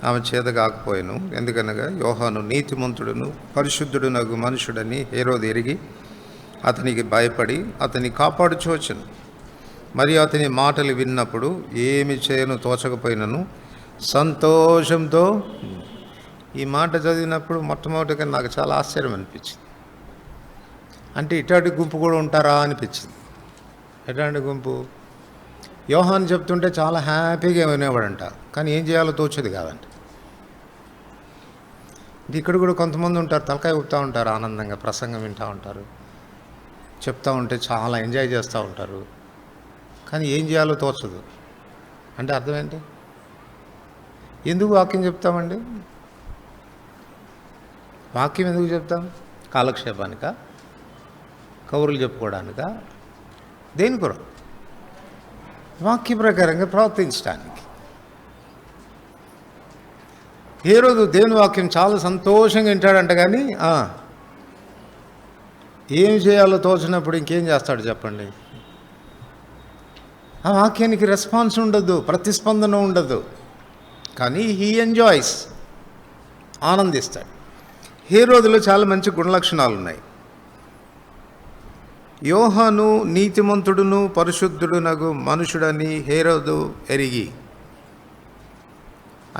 ఆమె చేత కాకపోయాను. ఎందుకనగా యోహాను నీతిమంతుడును పరిశుద్ధుడునగు మనుషుడని హేరోదు ఎరిగి అతనికి భయపడి అతన్ని కాపాడుచోచను. మరి అతని మాటలు విన్నప్పుడు ఏమి చేయను తోచకపోయినను సంతోషంతో. ఈ మాట చదివినప్పుడు మొట్టమొదటిగా నాకు చాలా ఆశ్చర్యం అనిపించింది. అంటే ఇట్లాంటి గుంపు కూడా ఉంటారా అనిపించింది. ఎట్లాంటి గుంపు? యోహాను చెప్తుంటే చాలా హ్యాపీగా వినేవాడంట, కానీ ఏం చేయాలో తోచేది కాదంట. ఇక్కడ కూడా కొంతమంది ఉంటారు, తలకాయ ఊపుతూ ఉంటారు, ఆనందంగా ప్రసంగం వింటూ ఉంటారు, చెప్తూ ఉంటే చాలా ఎంజాయ్ చేస్తూ ఉంటారు, కానీ ఏం చేయాలో తోచదు. అంటే అర్థం ఏంటి? ఎందుకు వాక్యం చెప్తామండి? వాక్యం ఎందుకు చెప్తాం? కాలక్షేపానికా? కబుర్లు చెప్పుకోవడానికా? దేని కొరకు? వాక్య ప్రకారంగా ప్రవర్తించడానికి. ఏ రోజు దేవుని వాక్యం చాలా సంతోషంగా వింటాడంట, కానీ ఏం చేయాలో తోచినప్పుడు ఇంకేం చేస్తాడు చెప్పండి? ఆ వాక్యానికి రెస్పాన్స్ ఉండదు, ప్రతిస్పందన ఉండదు, కానీ హీ ఎంజాయ్స్, ఆనందిస్తాడు. హేరోదులో చాలా మంచి గుణలక్షణాలు ఉన్నాయి. యోహాను నీతిమంతుడును పరిశుద్ధుడునగు మనుషుడని హేరోదు ఎరిగి,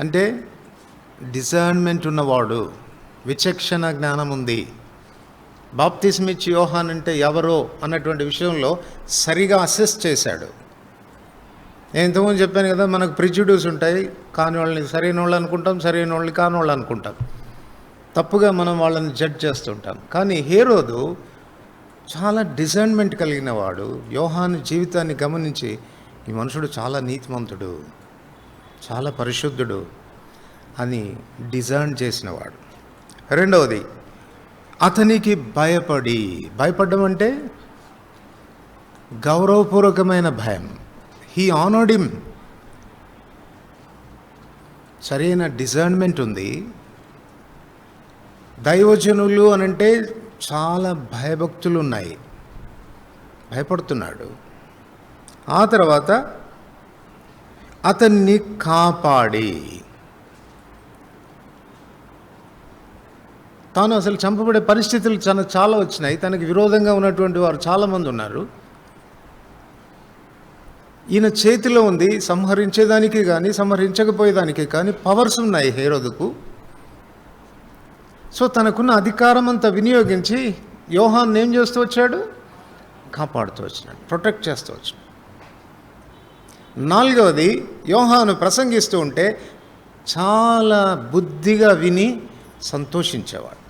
అంటే డిసర్న్మెంట్ ఉన్నవాడు, విచక్షణ జ్ఞానం ఉంది. బాప్తిస్మిచ్చి యోహాన్ అంటే ఎవరో అన్నటువంటి విషయంలో సరిగా అసెస్ చేశాడు. నేను ఇంతకుముందు చెప్పాను కదా, మనకు ప్రిజుడ్యూస్ ఉంటాయి. కాని వాళ్ళని సరైన వాళ్ళు అనుకుంటాం, సరైన వాళ్ళని కాని వాళ్ళు అనుకుంటాం. తప్పుగా మనం వాళ్ళని జడ్జ్ చేస్తుంటాం. కానీ హేరోదు చాలా డిసర్న్మెంట్ కలిగిన వాడు. యోహాను జీవితాన్ని గమనించి ఈ మనుషుడు చాలా నీతిమంతుడు, చాలా పరిశుద్ధుడు అని డిజర్న్ చేసినవాడు. రెండవది, అతనికి భయపడడం అంటే గౌరవపూర్వకమైన భయం. He honoured him. సరైన డిజర్న్మెంట్ ఉంది. దైవజనులు అనంటే చాలా భయభక్తులు ఉన్నాయి, భయపడుతున్నాడు. ఆ తర్వాత అతన్ని కాపాడి, తాను అసలు చంపబడే పరిస్థితులు చాలా వచ్చినాయి. తనకి విరోధంగా ఉన్నటువంటి వారు చాలామంది ఉన్నారు. ఈయన చేతిలో ఉంది, సంహరించేదానికి కానీ సంహరించకపోయేదానికి కానీ పవర్స్ ఉన్నాయి హేరోదుకు. సో తనకున్న అధికారం అంతా వినియోగించి యోహాన్ ఏం చేస్తూ వచ్చాడు? కాపాడుతూ వచ్చినాడు, ప్రొటెక్ట్ చేస్తూ వచ్చాడు. నాలుగవది, యోహాను ప్రసంగిస్తూ ఉంటే చాలా బుద్ధిగా విని సంతోషించేవాడు.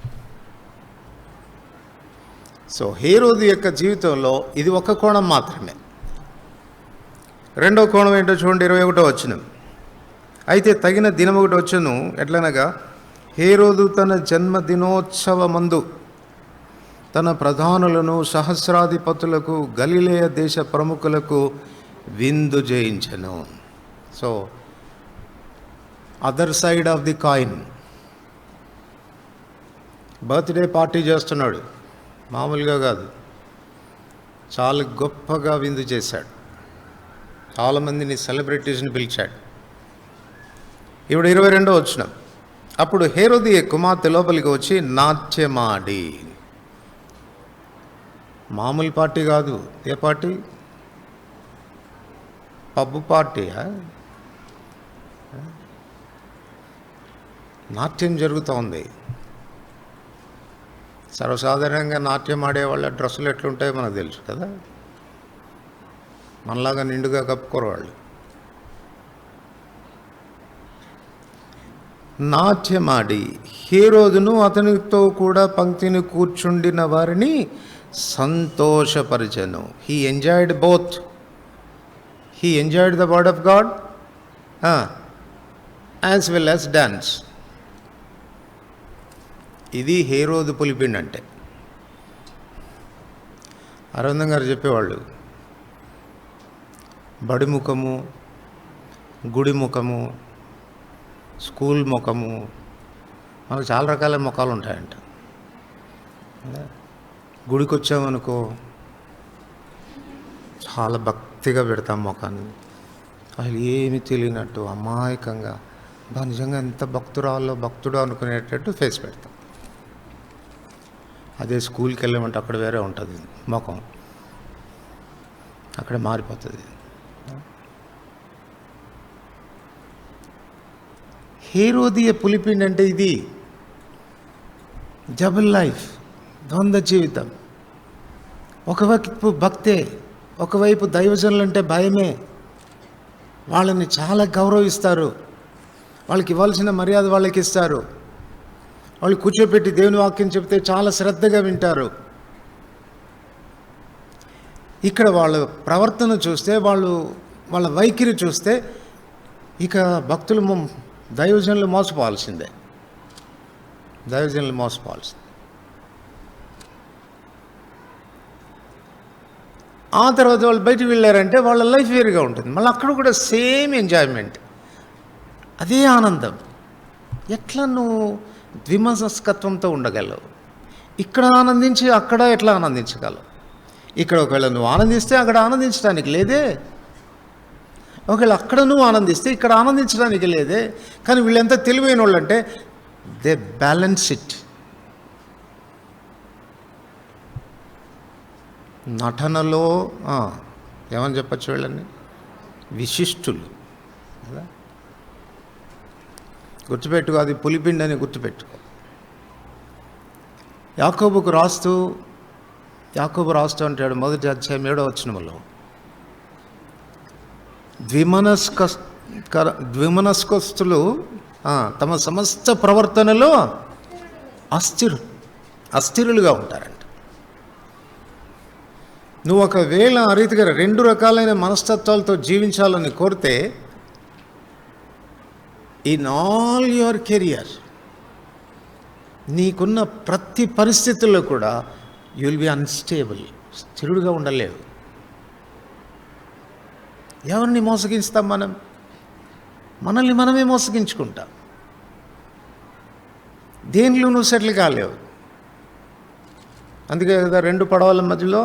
సో హేరోదు యొక్క జీవితంలో ఇది ఒక కోణం మాత్రమే. రెండో కోణం ఏంటో చూడండి, 21వ వచనం. అయితే తగిన దినం ఒకటి వచ్చును, ఎట్లనగా హేరోదు తన జన్మదినోత్సవమందు తన ప్రధానులను సహస్రాధిపతులకు గలిలయ దేశ ప్రముఖులకు విందు చేయించెను. So other side of the coin. Birthday party చేస్తున్నాడు, మామూలుగా కాదు, చాలా గొప్పగా విందు చేశాడు. చాలామందిని సెలబ్రిటీస్ని పిలిచాడు. ఇప్పుడు 22వ వచనం. అప్పుడు హేరోది కుమార్తె లోపలికి వచ్చి నాట్యమాడి. మామూలు పార్టీ కాదు. ఏ పార్టీ? పబ్బు పార్టీయా? నాట్యం జరుగుతోంది. సర్వసాధారణంగా నాట్యం ఆడే వాళ్ళ డ్రెస్సులు ఎట్లుంటాయో మనకు తెలుసు కదా. మనలాగా నిండుగా కప్పుకోరు వాళ్ళు. నాట్యమాడి హేరోదును అతనితో కూడా పంక్తిని కూర్చుండిన వారిని సంతోషపరిచెను. He enjoyed both. He enjoyed the word of God as well as dance. ఇది హేరోదు పులిపిండి అంటే. అరవిందం గారు చెప్పేవాళ్ళు, బడి ముఖము, గుడి ముఖము, స్కూల్ ముఖము, మనకు చాలా రకాల ముఖాలు ఉంటాయంట. గుడికి వచ్చామనుకో చాలా భక్తిగా పెడతాం ముఖాన్ని, అసలు ఏమి తెలియనట్టు అమాయకంగా, నిజంగా ఎంత భక్తుడు అనుకునేటట్టు ఫేస్ పెడతాం. అదే స్కూల్కి వెళ్ళామంటే అక్కడ వేరే ఉంటుంది ముఖం, అక్కడ మారిపోతుంది. హేరోదియ పులిపిండి అంటే ఇది డబుల్ లైఫ్, ద్వంద్వ జీవితం. ఒకవైపు భక్తే, ఒకవైపు దైవజనులు అంటే భయమే. వాళ్ళని చాలా గౌరవిస్తారు, వాళ్ళకి ఇవ్వాల్సిన మర్యాద వాళ్ళకి ఇస్తారు, వాళ్ళు కూర్చోపెట్టి దేవుని వాక్యం చెప్తే చాలా శ్రద్ధగా వింటారు. ఇక్కడ వాళ్ళ ప్రవర్తన చూస్తే, వాళ్ళ వైఖరి చూస్తే ఇక భక్తులు దైవజనులు మోసపోవాల్సిందే. ఆ తర్వాత వాళ్ళు బయటికి వెళ్ళారంటే వాళ్ళ లైఫ్ వేరుగా ఉంటుంది. మళ్ళీ అక్కడ కూడా సేమ్ ఎంజాయ్మెంట్, అదే ఆనందం. ఎట్లా నువ్వు ద్విమనస్కత్వంతో ఉండగలవు? ఇక్కడ ఆనందించి అక్కడ ఎట్లా ఆనందించగలవు? ఇక్కడ ఒకవేళ నువ్వు ఆనందిస్తే అక్కడ ఆనందించడానికి లేదే, ఒకవేళ అక్కడ నువ్వు ఆనందిస్తే ఇక్కడ ఆనందించడానికి లేదే. కానీ వీళ్ళు ఎంత తెలివైన వాళ్ళు అంటే దే బ్యాలెన్స్ ఇట్. నటనలో ఏమని చెప్పచ్చు వీళ్ళని? విశిష్టులు కదా. గుర్తుపెట్టుకో, అది పులిపిండి అని గుర్తుపెట్టుకో. యాకోబు రాస్తూ అంటాడు, 1వ అధ్యాయం 7వ వచనంలో, ద్విమనస్కస్తులు తమ సమస్త ప్రవర్తనలో అస్థిరులుగా ఉంటారంట. నువ్వు ఒకవేళ ఆ రీతిగా 2 రకాలైన మనస్తత్వాలతో జీవించాలని కోరితే, ఇన్ ఆల్ యువర్ కెరియర్, నీకున్న ప్రతి పరిస్థితుల్లో కూడా యు విల్ బి అన్స్టేబుల్, స్థిరుడుగా ఉండలేవు. ఎవరిని మోసగించుతాం? మనల్ని మనమే మోసగించుకుంటాం. దేనిలో నువ్వు సెటిల్ కాలేవు. అందుకే కదా 2 పడవల మధ్యలో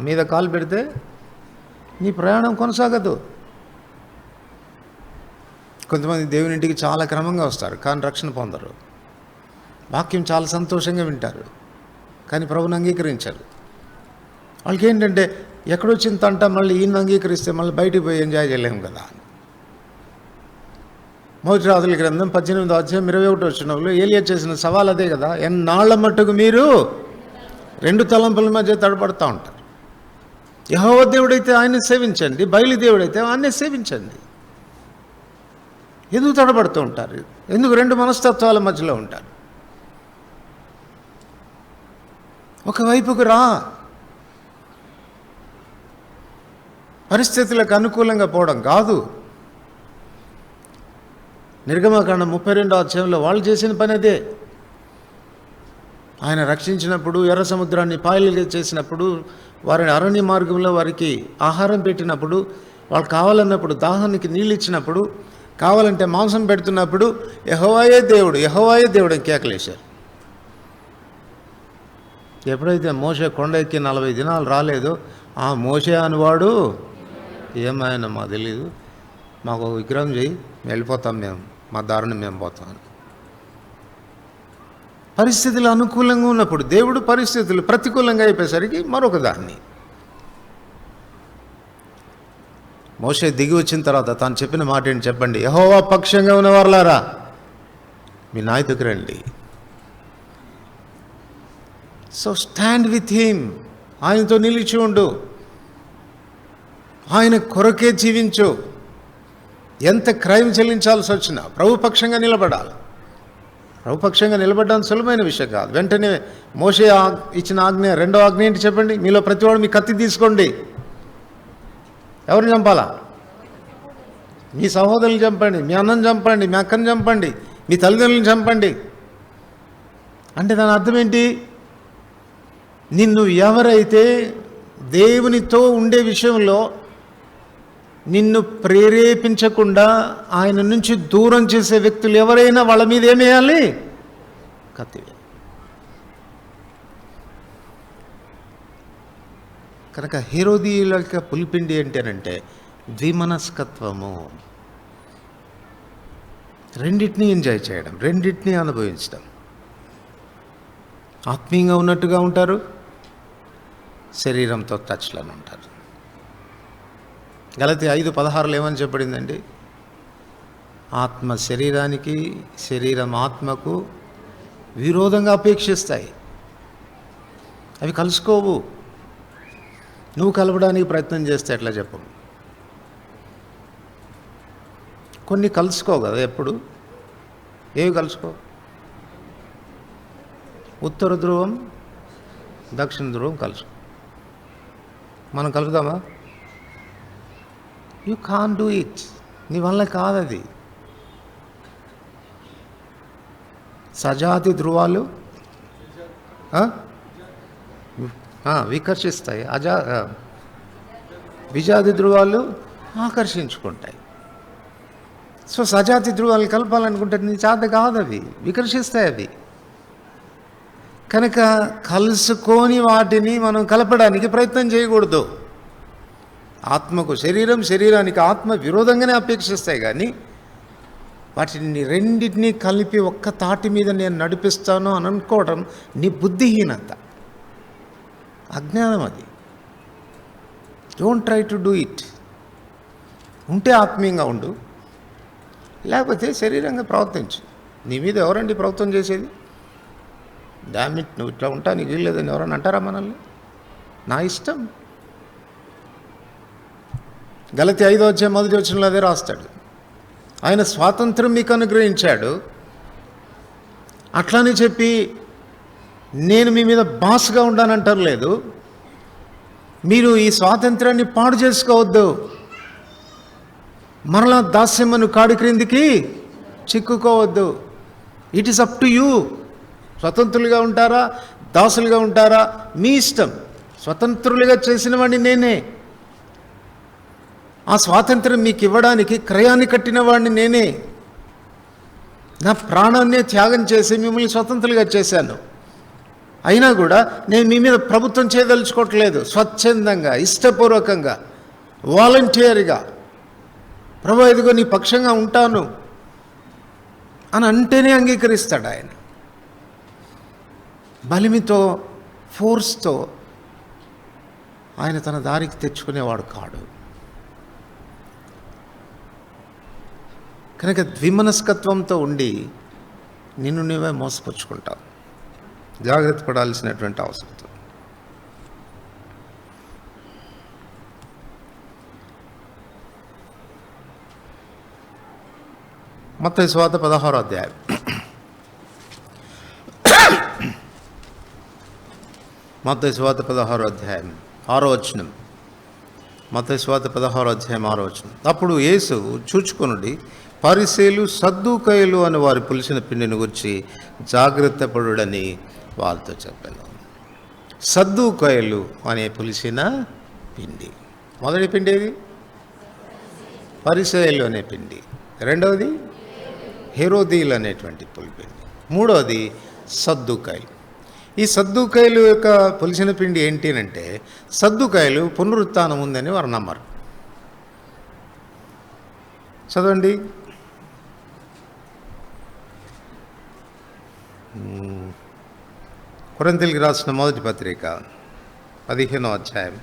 మీద కాలు పెడితే నీ ప్రయాణం కొనసాగదు. కొంతమంది దేవుని ఇంటికి చాలా క్రమంగా వస్తారు కానీ రక్షణ పొందరు. వాక్యం చాలా సంతోషంగా వింటారు కానీ ప్రభుని అంగీకరించరు. వాళ్ళకి ఏంటంటే ఎక్కడొచ్చిన తంట మళ్ళీ ఈయన అంగీకరిస్తే మళ్ళీ బయటికి పోయి ఎంజాయ్ చేయలేము కదా. మొదటి రాజుల గ్రంథం 18వ అధ్యాయం 21వ వచనంలో ఏలియా చేసిన సవాల్ అదే కదా. ఎన్నాళ్ల మట్టుకు మీరు 2 తలంపుల మధ్య తడబడుతూ ఉంటారు. యెహోవా దేవుడైతే ఆయన్ని సేవించండి, బయలు దేవుడైతే ఆయన్నే సేవించండి. ఎందుకు తడబడుతూ ఉంటారు? ఎందుకు 2 మనస్తత్వాల మధ్యలో ఉంటారు? ఒకవైపుకు రా. పరిస్థితులకు అనుకూలంగా పోవడం కాదు. నిర్గమకాండం 32వ అధ్యాయంలో వాళ్ళు చేసిన పని అదే. ఆయన రక్షించినప్పుడు, ఎర్ర సముద్రాన్ని పాయలుగా చేసినప్పుడు, వారిని అరణ్య మార్గంలో వారికి ఆహారం పెట్టినప్పుడు, వాళ్ళు కావాలన్నప్పుడు దాహానికి నీళ్ళు ఇచ్చినప్పుడు, కావాలంటే మాంసం పెడుతున్నప్పుడు యెహోవాయే దేవుడు అని కేకలేశారు. ఎప్పుడైతే మోషే కొండ ఎక్కి 40 దినాలు రాలేదో, ఆ మోషే అనువాడు ఏమైనా మాకు తెలీదు, మాకు విగ్రహం చేయి, వెళ్ళిపోతాం, మేము మా దారిని మేము పోతాం. పరిస్థితులు అనుకూలంగా ఉన్నప్పుడు దేవుడు, పరిస్థితులు ప్రతికూలంగా అయిపోయేసరికి మరొక దాన్ని. మోషే దిగి వచ్చిన తర్వాత తాను చెప్పిన మాట ఏంటి చెప్పండి? యెహోవా పక్షంగా ఉన్నవారులారా మీ నాయకుడికి రండి. సో స్టాండ్ విత్ హిమ్, ఆయనతో నిలిచి ఉండు, ఆయన కొరకే జీవించు. ఎంత క్రైమ్ చెల్లించాల్సి వచ్చినా ప్రభుపక్షంగా నిలబడాలి. ప్రభుపక్షంగా నిలబడడానికి సులభమైన విషయం కాదు. వెంటనే మోషే ఇచ్చిన ఆజ్ఞ, 2వ ఆజ్ఞ ఏంటి చెప్పండి? మీలో ప్రతివాడు మీ కత్తి తీసుకోండి. ఎవరిని చంపాలా? మీ సహోదరుని చంపండి, మీ అన్నని చంపండి, మీ అక్కని చంపండి, మీ తల్లిదండ్రులను చంపండి. అంటే దాని అర్థం ఏంటి? నిన్ను ఎవరైతే దేవునితో ఉండే విషయంలో నిన్ను ప్రేరేపించకుండా ఆయన నుంచి దూరం చేసే వ్యక్తులు ఎవరైనా వాళ్ళ మీద ఏమేయాలి? కత్తి. కనుక హేరోదీయుల యొక్క పులిపిండి ఏంటంటే ద్విమనస్కత్వము. రెండింటినీ ఎంజాయ్ చేయడం, రెండింటినీ అనుభవించడం. ఆత్మీయంగా ఉన్నట్టుగా ఉంటారు, శరీరంతో టచ్లను ఉంటారు. గలతీ 5:16 ఏమని చెప్పబడిందండి? ఆత్మ శరీరానికి, శరీరం ఆత్మకు విరోధంగా అపేక్షిస్తాయి. అవి కలుసుకోవు. నువ్వు కలవడానికి ప్రయత్నం చేస్తే ఎట్లా చెప్పు? కొన్ని కలుసుకో కదా ఎప్పుడు. ఏవి కలుసుకో? ఉత్తర ధ్రువం, దక్షిణ ధ్రువం కలుసుకో. మనం కలుగుదామా? You can do it. నీ వల్ల కాదది. సజాతి ధ్రువాలు వికర్షిస్తాయి, విజాతి ధ్రువాలు ఆకర్షించుకుంటాయి. సో సజాతి ధ్రువాలు కలపాలనుకుంటే నీ చేత కాదు, అవి వికర్షిస్తాయి. అవి కనుక కలుసుకొని వాటిని మనం కలపడానికి ప్రయత్నం చేయకూడదు. ఆత్మకు శరీరం, శరీరానికి ఆత్మ విరోధంగానే అపేక్షిస్తాయి. కానీ వాటిని రెండింటినీ కలిపి ఒక్క తాటి మీద నేను నడిపిస్తాను అని అనుకోవడం నీ బుద్ధిహీనత, అజ్ఞానం. అది don't try to do it. ఉంటే ఆత్మీయంగా ఉండు, లేకపోతే శరీరంగా ప్రవర్తించు. నీ మీద ఎవరండి ప్రవర్తన చేసేది? డామిట్, నువ్వు ఇట్లా ఉంటా, నీకు వీల్లేదని ఎవరన్నా అంటారా మనల్ని? నా ఇష్టం. గలతీ 5:1 అదే రాస్తాడు. ఆయన స్వాతంత్రం మీకు అనుగ్రహించాడు, అట్లానే చెప్పి నేను మీ మీద బాస్గా ఉండానంటారు లేదు. మీరు ఈ స్వాతంత్రాన్ని పాడు చేసుకోవద్దు. మరలా దాస్యమును కాడి క్రిందికి చిక్కుకోవద్దు. It is up to you. స్వతంత్రులుగా ఉంటారా, దాసులుగా ఉంటారా, మీ ఇష్టం. స్వతంత్రులుగా చేసిన వాడిని నేనే. ఆ స్వాతంత్రం మీకు ఇవ్వడానికి క్రయాన్ని కట్టిన వాడిని నేనే. నా ప్రాణాన్నే త్యాగం చేసి మిమ్మల్ని స్వతంత్రులుగా చేశాను. అయినా కూడా నేను మీ మీద ప్రభుత్వం చేయదలుచుకోవట్లేదు. స్వచ్ఛందంగా, ఇష్టపూర్వకంగా, వాలంటీర్గా, ప్రభు ఇదిగో నీ పక్షంగా ఉంటాను అని అంటేనే అంగీకరిస్తాడు ఆయన. బలిమితో, ఫోర్స్తో ఆయన తన దారికి తెచ్చుకునేవాడు కాడు. కనుక ద్విమనస్కత్వంతో ఉండి నిన్ను నువ్వే మోసపుచ్చుకుంటావు. జాగ్రత్త పడాల్సినటువంటి అవసరం. మత్తయి సువార్త 16వ అధ్యాయం. మత్తయి సువార్త 16వ అధ్యాయం 6వ వచనం. మత్తయి సువార్త 16వ అధ్యాయం 6వ వచనం. అప్పుడు యేసు చూచుకొనుడి, పరిసయ్యులు సద్దూకయ్యులు అని వారు పులిసిన పిండిని గురించి జాగ్రత్త పడుడని వారితో చెప్పాను. సద్దూకయ్యులు అనే పులిసిన పిండి. మొదటి పిండి ఏది? పరిసయ్యులు అనే పిండి. రెండవది హేరోదీయులు అనేటువంటి పులిపిండి. మూడవది సద్దూకాయలు. ఈ సద్దూకాయలు యొక్క పులిసిన పిండి ఏంటి అంటే, సద్దూకాయలు పునరుత్థానం ఉందని వారు నమ్మరు. చదవండి. కొరింథీయులకు రాసిన మొదటి పత్రిక 15వ అధ్యాయం.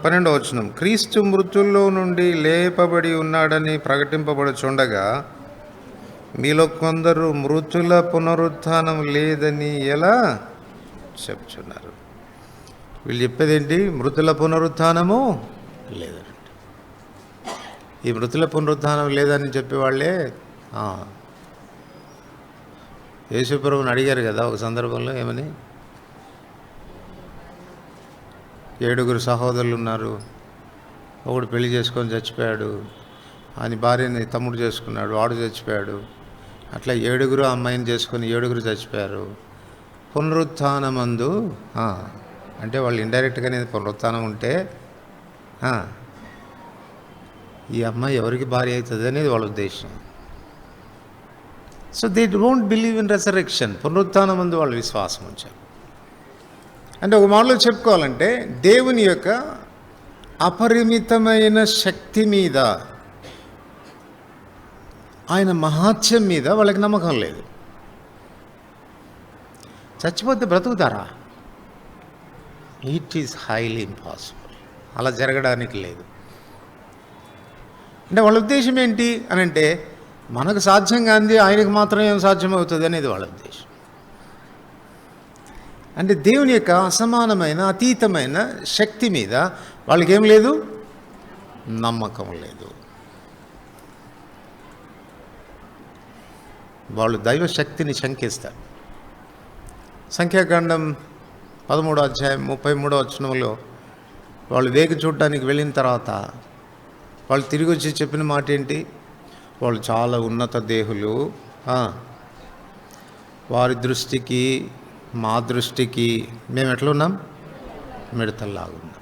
పన్నెండవ వచనం. క్రీస్తు మృతుల్లో నుండి లేపబడి ఉన్నాడని ప్రకటింపబడుచుండగా మీలో కొందరు మృతుల పునరుత్థానం లేదని ఎలా చెప్తున్నారు? వీళ్ళు చెప్పేది ఏంటి? మృతుల పునరుత్థానము లేదండి. ఈ మృతుల పునరుత్థానం లేదని చెప్పేవాళ్ళే యేసుప్రభుని అడిగారు కదా ఒక సందర్భంలో, ఏమని? 7 సహోదరులు ఉన్నారు, ఒకడు పెళ్లి చేసుకొని చచ్చిపోయాడు, ఆయన భార్యని తమ్ముడు చేసుకున్నాడు, వాడు చచ్చిపోయాడు, అట్లా 7 అమ్మాయిని చేసుకొని 7 చచ్చిపోయారు. పునరుత్థానమందు అంటే వాళ్ళు ఇండైరెక్ట్గానే పునరుత్థానం ఉంటే ఈ అమ్మాయి ఎవరికి భార్య అవుతుంది అనేది వాళ్ళ ఉద్దేశం. So they don't believe in resurrection. పునరుత్థానం ముందు వాళ్ళు విశ్వాసం ఉంచారు. అంటే ఒక మాటలో చెప్పుకోవాలంటే దేవుని యొక్క అపరిమితమైన శక్తి మీద, ఆయన మహాత్యం మీద వాళ్ళకి నమ్మకం లేదు. చచ్చిపోతే బ్రతుకుతారా? It is highly impossible. అలా జరగడానికి లేదు. అంటే వాళ్ళ ఉద్దేశం ఏంటి అని అంటే, మనకు సాధ్యం కాంది ఆయనకు మాత్రం ఏం సాధ్యమవుతుంది అనేది వాళ్ళ ఉద్దేశం. అంటే దేవుని యొక్క అసమానమైన అతీతమైన శక్తి మీద వాళ్ళకేం లేదు, నమ్మకం లేదు. వాళ్ళు దైవ శక్తిని శంకిస్తారు. సంఖ్యాకాండం 13వ అధ్యాయం 33వ వచనంలో వాళ్ళు వేగి చూడటానికి వెళ్ళిన తర్వాత వాళ్ళు తిరిగి వచ్చి చెప్పిన మాట ఏంటి? వాళ్ళు చాలా ఉన్నత దేహులు, వారి దృష్టికి మా దృష్టికి మేము ఎట్లున్నాం? మిడతల్లాగున్నాం.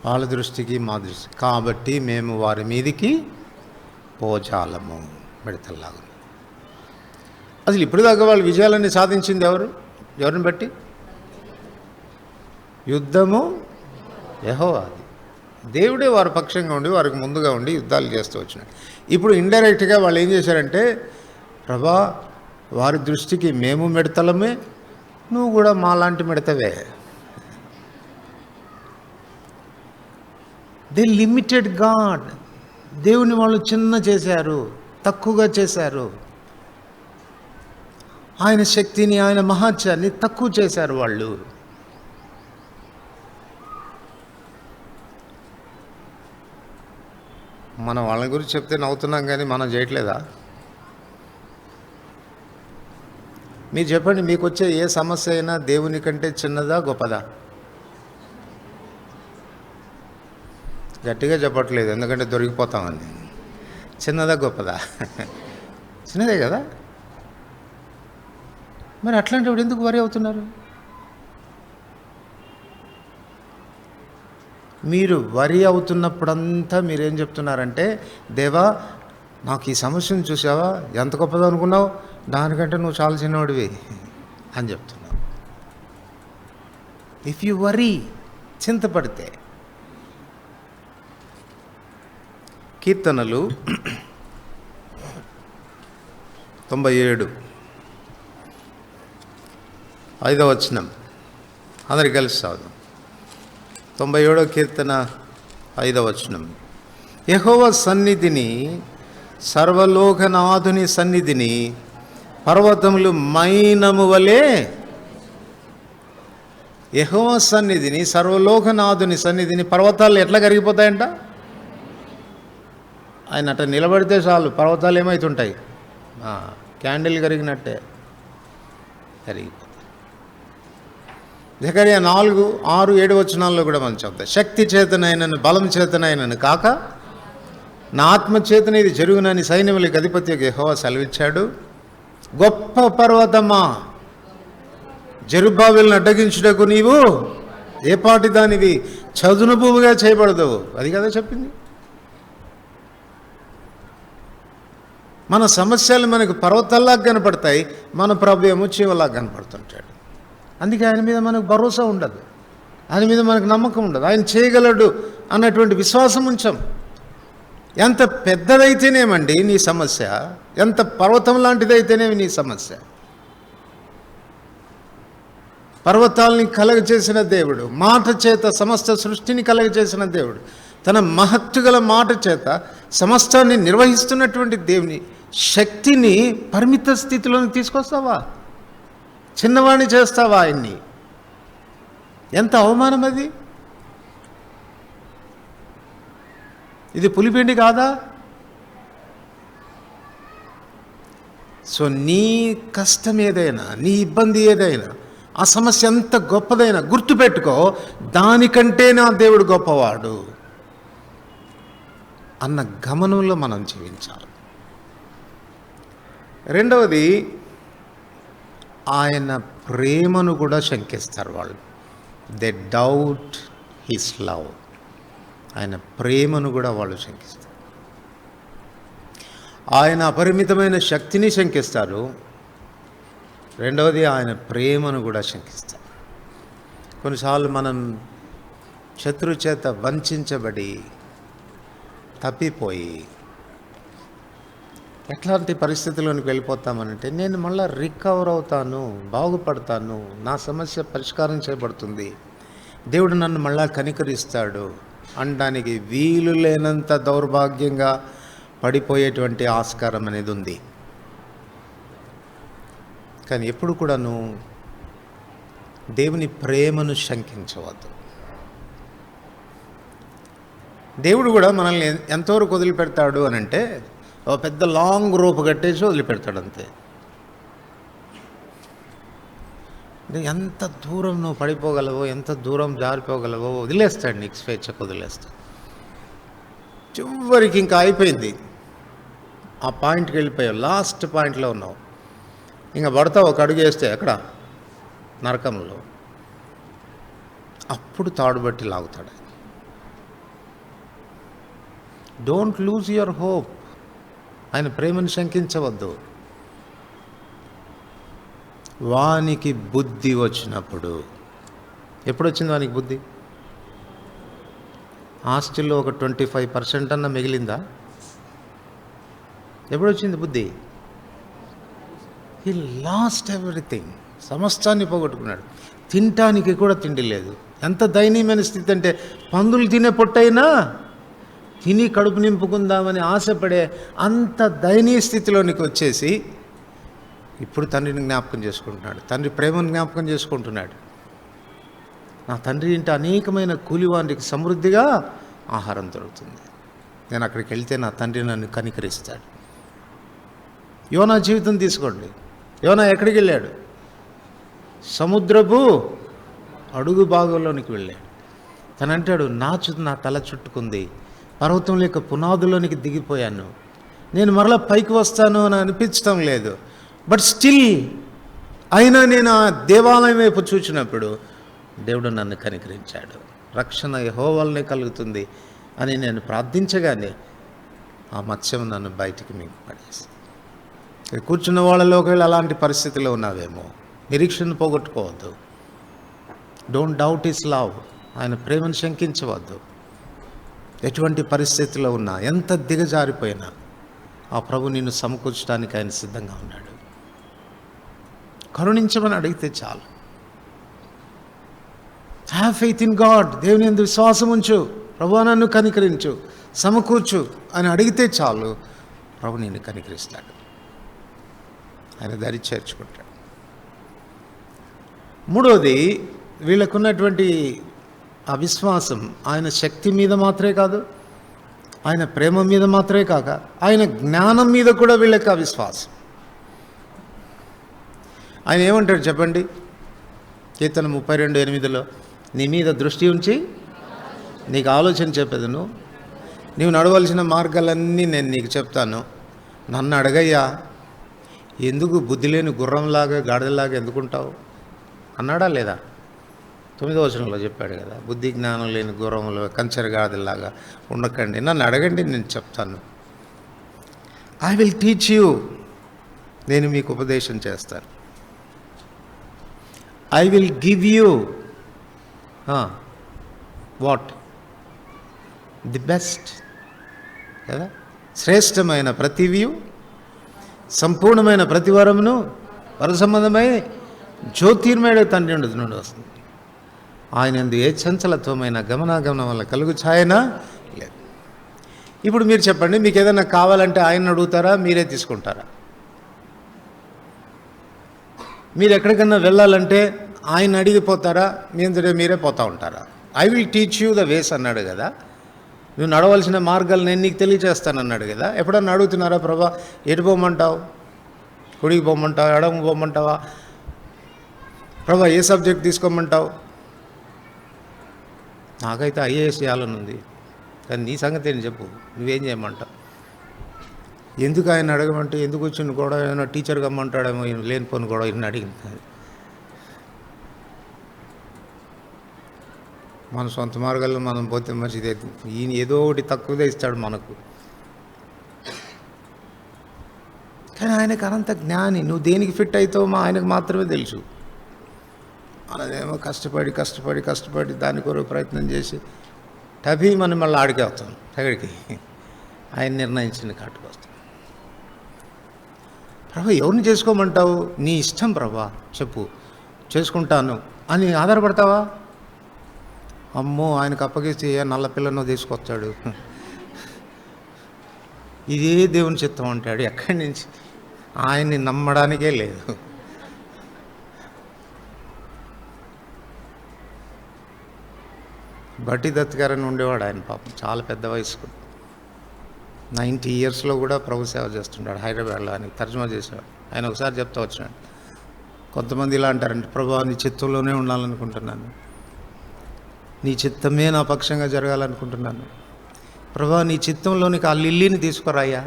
వాళ్ళ దృష్టికి మా దృష్టి కాబట్టి మేము వారి మీదికి పోజాలము, మిడతల్లాగున్నాం. అసలు ఇప్పుడు దాకా వాళ్ళు విజయాలన్నీ సాధించింది ఎవరిని బట్టి? యుద్ధము యెహోవాది. దేవుడే వారి పక్షంగా ఉండి వారికి ముందుగా ఉండి యుద్ధాలు చేస్తూ వచ్చినాడు. ఇప్పుడు ఇండైరెక్ట్గా వాళ్ళు ఏం చేశారంటే, ప్రభా వారి దృష్టికి మేము మిడతలమే, నువ్వు కూడా మాలాంటి మిడతవే. They limited God. దేవుని వాళ్ళు చిన్న చేశారు, తక్కువగా చేశారు. ఆయన శక్తిని, ఆయన మహాత్యాన్ని తక్కువ చేశారు వాళ్ళు. మనం వాళ్ళ గురించి చెప్తే నవ్వుతున్నాం కానీ మనం చేయట్లేదా? మీరు చెప్పండి, మీకు వచ్చే ఏ సమస్య అయినా దేవుని కంటే చిన్నదా గొప్పదా? గట్టిగా చెప్పట్లేదు, ఎందుకంటే దొరికిపోతామని. చిన్నదా గొప్పదా? చిన్నదే కదా. మరి అట్లాంటివాడు ఎందుకు వరి అవుతున్నారు? మీరు వరి అవుతున్నప్పుడంతా మీరేం చెప్తున్నారంటే, దేవా నాకు ఈ సమస్యను చూసావా, ఎంత గొప్పదో అనుకున్నావు, దానికంటే నువ్వు చాలా చిన్నవాడివి అని చెప్తున్నావు. ఇఫ్ యు వరీ, చింతపడితే. కీర్తనలు 97 5వ వచనం అందరికి కలిసి చదువు. 97వ కీర్తన 5వ వచనం. యెహోవా సన్నిధిని, సర్వలోకనాథుని సన్నిధిని పర్వతములు మైనము వలె. యెహోవా సన్నిధిని, సర్వలోకనాథుని సన్నిధిని పర్వతాలు ఎట్లా కరిగిపోతాయంట? ఆయన అట్లా నిలబడితే చాలు పర్వతాలు ఏమవుతుంటాయి? క్యాండిల్ కరిగినట్టే కరిగిపోతాయి. జకర్యా 4, 6, 7 వచనాల్లో కూడా మనం చెప్తాం. శక్తి చేతనైనను బలం చేతనైనను కాక నా ఆత్మ చేతన ఇది జరుగునని సైన్యములకు అధిపతి యెహోవా సెలవిచ్చాడు. గొప్ప పర్వతమా, జెరుబ్బాబెలును అడ్డగించుటకు నీవు ఏ పాటి దానివి, చదును భూమిగా చేయబడదు. అది కదా చెప్పింది. మన సమస్యలు మనకు పర్వతాల్లాగా కనపడతాయి, మన ప్రభు ఏమో చీమలాగా కనపడుతుంటాడు. అందుకే ఆయన మీద మనకు భరోసా ఉండదు, ఆయన మీద మనకు నమ్మకం ఉండదు. ఆయన చేయగలడు అన్నటువంటి విశ్వాసం ఉంచాం. ఎంత పెద్దదైతేనేమండి నీ సమస్య, ఎంత పర్వతం లాంటిదైతేనేమి నీ సమస్య. పర్వతాలని కలగచేసిన దేవుడు, మాట చేత సమస్త సృష్టిని కలగచేసిన దేవుడు, తన మహత్తు గల మాట చేత సమస్తాన్ని నిర్వహిస్తున్నటువంటి దేవుని శక్తిని పరిమిత స్థితిలోకి తీసుకొస్తావా? చిన్నవాణ్ణి చేస్తావా ఆయన్ని? ఎంత అవమానం అది! ఇది పులిపిండి కాదా? సో నీ కష్టం ఏదైనా, నీ ఇబ్బంది ఏదైనా, ఆ సమస్య ఎంత గొప్పదైనా గుర్తుపెట్టుకో, దానికంటే నా దేవుడు గొప్పవాడు అన్న గమనంలో మనం జీవించాలి. రెండవది, ఆయన ప్రేమను కూడా శంకిస్తారు వాళ్ళు. They doubt his love. ఆయన ప్రేమను కూడా వాళ్ళు శంకిస్తారు. ఆయన అపరిమితమైన శక్తిని శంకిస్తారు. రెండవది, ఆయన ప్రేమను కూడా శంకిస్తారు. కొన్నిసార్లు మనం శత్రు చేత వంచబడి తప్పిపోయి ఎట్లాంటి పరిస్థితుల్లోనికి వెళ్ళిపోతామనంటే, నేను మళ్ళీ రికవర్ అవుతాను, బాగుపడతాను, నా సమస్య పరిష్కారం చేయబడుతుంది, దేవుడు నన్ను మళ్ళా కనికరిస్తాడు అనడానికి వీలు లేనంత దౌర్భాగ్యంగా పడిపోయేటువంటి ఆస్కారం అనేది ఉంది. కానీ ఎప్పుడు కూడాను దేవుని ప్రేమను శంకించవద్దు. దేవుడు కూడా మనల్ని ఎంతవరకు వదిలిపెడతాడు అని అంటే, ఓ పెద్ద లాంగ్ రోప్ కట్టేసి వదిలిపెడతాడు అంతే. ఎంత దూరం నువ్వు పడిపోగలవో, ఎంత దూరం జారిపోగలవో వదిలేస్తాడు, నీకు స్వేచ్ఛకు వదిలేస్తాడు. చివరికి ఇంకా అయిపోయింది, ఆ పాయింట్కి వెళ్ళిపోయావు, లాస్ట్ పాయింట్లో ఉన్నావు, ఇంకా పడతావు, ఒక అడుగు వేస్తే ఎక్కడ నరకంలో, అప్పుడు తాడుబట్టి లాగుతాడు. Don't lose your hope. ఆయన ప్రేమను శంకించవద్దు. వానికి బుద్ధి వచ్చినప్పుడు, ఎప్పుడు వచ్చింది వానికి బుద్ధి? ఆస్తిలో ఒక 25% అన్న మిగిలిందా? ఎప్పుడు వచ్చింది బుద్ధి? He lost everything. సమస్తాన్ని పోగొట్టుకున్నాడు. తినటానికి కూడా తిండి లేదు. ఎంత దయనీయమైన స్థితి అంటే, పందులు తినే పొట్టైనా తిని కడుపు నింపుకుందామని ఆశపడే అంత దయనీయ స్థితిలోనికి వచ్చేసి ఇప్పుడు తండ్రిని జ్ఞాపకం చేసుకుంటున్నాడు, తండ్రి ప్రేమను జ్ఞాపకం చేసుకుంటున్నాడు. నా తండ్రి ఇంటి అనేకమైన కూలివానికి సమృద్ధిగా ఆహారం దొరుకుతుంది, నేను అక్కడికి వెళ్తే నా తండ్రి నన్ను కనికరిస్తాడు. యోనా జీవితం తీసుకోండి. యోనా ఎక్కడికి వెళ్ళాడు? సముద్రపు అడుగు భాగంలోనికి వెళ్ళాడు. తను అంటాడు, నా తల చుట్టుకుంది, పర్వతం లేక పునాదులోనికి దిగిపోయాను, నేను మరలా పైకి వస్తాను అని అనిపించడం లేదు. బట్ స్టిల్ అయినా నేను ఆ దేవాలయం వైపు చూసినప్పుడు దేవుడు నన్ను కనికరించాడు, రక్షణ యెహోవా వల్లనే కలుగుతుంది అని నేను ప్రార్థించగానే ఆ మత్స్యం నన్ను బయటికి మీకు పడేసి. కూర్చున్న వాళ్ళలో ఒకవేళ అలాంటి పరిస్థితిలో ఉన్నావేమో, నిరీక్షణ పోగొట్టుకోవద్దు. Don't doubt his love. ఆయన ప్రేమను శంకించవద్దు. ఎటువంటి పరిస్థితిలో ఉన్నా, ఎంత దిగజారిపోయినా ఆ ప్రభు నిన్ను సమకూర్చడానికి ఆయన సిద్ధంగా ఉన్నాడు. కరుణించమని అడిగితే చాలు. Have faith in God. దేవుని యందు విశ్వాసం ఉంచు, ప్రభువా నన్ను కనికరించు, సమకూర్చు అని అడిగితే చాలు, ప్రభు నిన్ను కనికరిస్తాడు, ఆయన దరి చేర్చుకుంటాడు. మూడోది, వీళ్ళకున్నటువంటి ఆ విశ్వాసం ఆయన శక్తి మీద మాత్రమే కాదు, ఆయన ప్రేమ మీద మాత్రమే కాక ఆయన జ్ఞానం మీద కూడా వీళ్ళకి ఆ విశ్వాసం. ఆయన ఏమంటాడు చెప్పండి? కీర్తన 32:8, నీ మీద దృష్టి ఉంచి నీకు ఆలోచన చెప్పేదను, నీవు నడవలసిన మార్గాలన్నీ నేను నీకు చెప్తాను, నన్ను అడగయ్యా, ఎందుకు బుద్ధి లేని గుర్రంలాగా గాడిదలాగా ఎందుకుంటావు అన్నాడా లేదా? 9వ వచనంలో చెప్పాడు కదా, బుద్ధి జ్ఞానం లేని గుర్రములు కంచెర గాడిదలాగా ఉండకండి, నన్ను అడగండి నేను చెప్తాను. I will teach you. నేను మీకు ఉపదేశం చేస్తాను. I will give you what? The best కదా, శ్రేష్టమైన ప్రతివ్యూ, సంపూర్ణమైన ప్రతివరమును, వరసంబంధమై జ్యోతిర్మయుడు తండ్రి నుండి వస్తుంది. ఆయన యందు ఏ చంచలత్వమైన గమనాగమనం వల్ల కలుగు ఛాయనా లేదు. ఇప్పుడు మీరు చెప్పండి, మీకు ఏదైనా కావాలంటే ఆయన అడుగుతారా, మీరే తీసుకుంటారా? మీరు ఎక్కడికన్నా వెళ్ళాలంటే ఆయన అడిగిపోతారా, మీరే పోతూ ఉంటారా? I will teach you the ways అన్నాడు కదా, నువ్వు నడవలసిన మార్గాలు నేను నీకు తెలియచేస్తానన్నాడు కదా. ఎప్పుడన్నా అడుగుతున్నారా, ప్రభా ఎటు పోమంటావు, కుడికి పోమంటావా, ఎడమ పోమంటావా, ప్రభా ఏ సబ్జెక్ట్ తీసుకోమంటావు? నాకైతే ఐఏఎస్ చేయాలని ఉంది, కానీ నీ సంగతి ఏంటి చెప్పు, నువ్వేం చేయమంటావు? ఎందుకు ఆయన అడగమంటే, ఎందుకు వచ్చింది కూడా ఏమైనా టీచర్గా అమ్మంటాడేమో, లేనిపోను కూడా ఈయన అడిగింది. మన సొంత మార్గాల్లో మనం పోతే మంచిది. ఈయన ఏదో ఒకటి తక్కువదే ఇస్తాడు మనకు, కానీ ఆయనకు అనంత జ్ఞాని. నువ్వు దేనికి ఫిట్ అవుతావో ఆయనకు మాత్రమే తెలుసు. మనదేమో కష్టపడి దాని కొరకు ప్రయత్నం చేసి టభీ మనం మళ్ళీ ఆడికే వస్తాం, ఎక్కడికి? ఆయన నిర్ణయించిన కాటుకు వస్తాం. ప్రభా ఎవరిని చేసుకోమంటావు? నీ ఇష్టం ప్రభా, చెప్పు, చేసుకుంటాను అని ఆధారపడతావా? అమ్మో ఆయనకు అప్పగిస్తే నల్ల పిల్లను తీసుకొచ్చాడు, ఇదే దేవుని చిత్తం అంటాడు. ఎక్కడి నుంచి? ఆయన్ని నమ్మడానికే లేదు. బట్టి దత్ గారని ఉండేవాడు ఆయన, పాపం చాలా పెద్ద వయసుకు, 90 ఇయర్స్లో కూడా ప్రభు సేవ చేస్తున్నాడు హైదరాబాద్లో. ఆయనకు తర్జుమా చేసేవాడు. ఆయన ఒకసారి చెప్తా వచ్చినాడు, కొంతమంది ఇలా అంటారంటే, ప్రభు నీ చిత్తంలోనే ఉండాలనుకుంటున్నాను, నీ చిత్తమే నా పక్షంగా జరగాలనుకుంటున్నాను. ప్రభు నీ చిత్తంలోనికి ఆ లిల్లీని తీసుకురాయ్యా.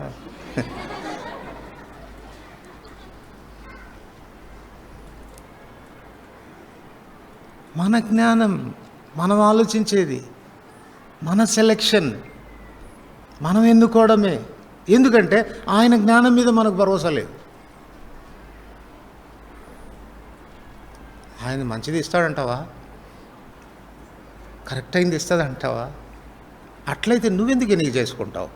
మన జ్ఞానం, మనం ఆలోచించేది, మన సెలెక్షన్, మనం ఎన్నుకోవడమే. ఎందుకంటే ఆయన జ్ఞానం మీద మనకు భరోసా లేదు. ఆయన మంచిది ఇస్తాడంటావా? కరెక్ట్ అయింది ఇస్తుందంటావా? అట్లయితే నువ్వెందుకు ఎన్నిక చేసుకుంటావు?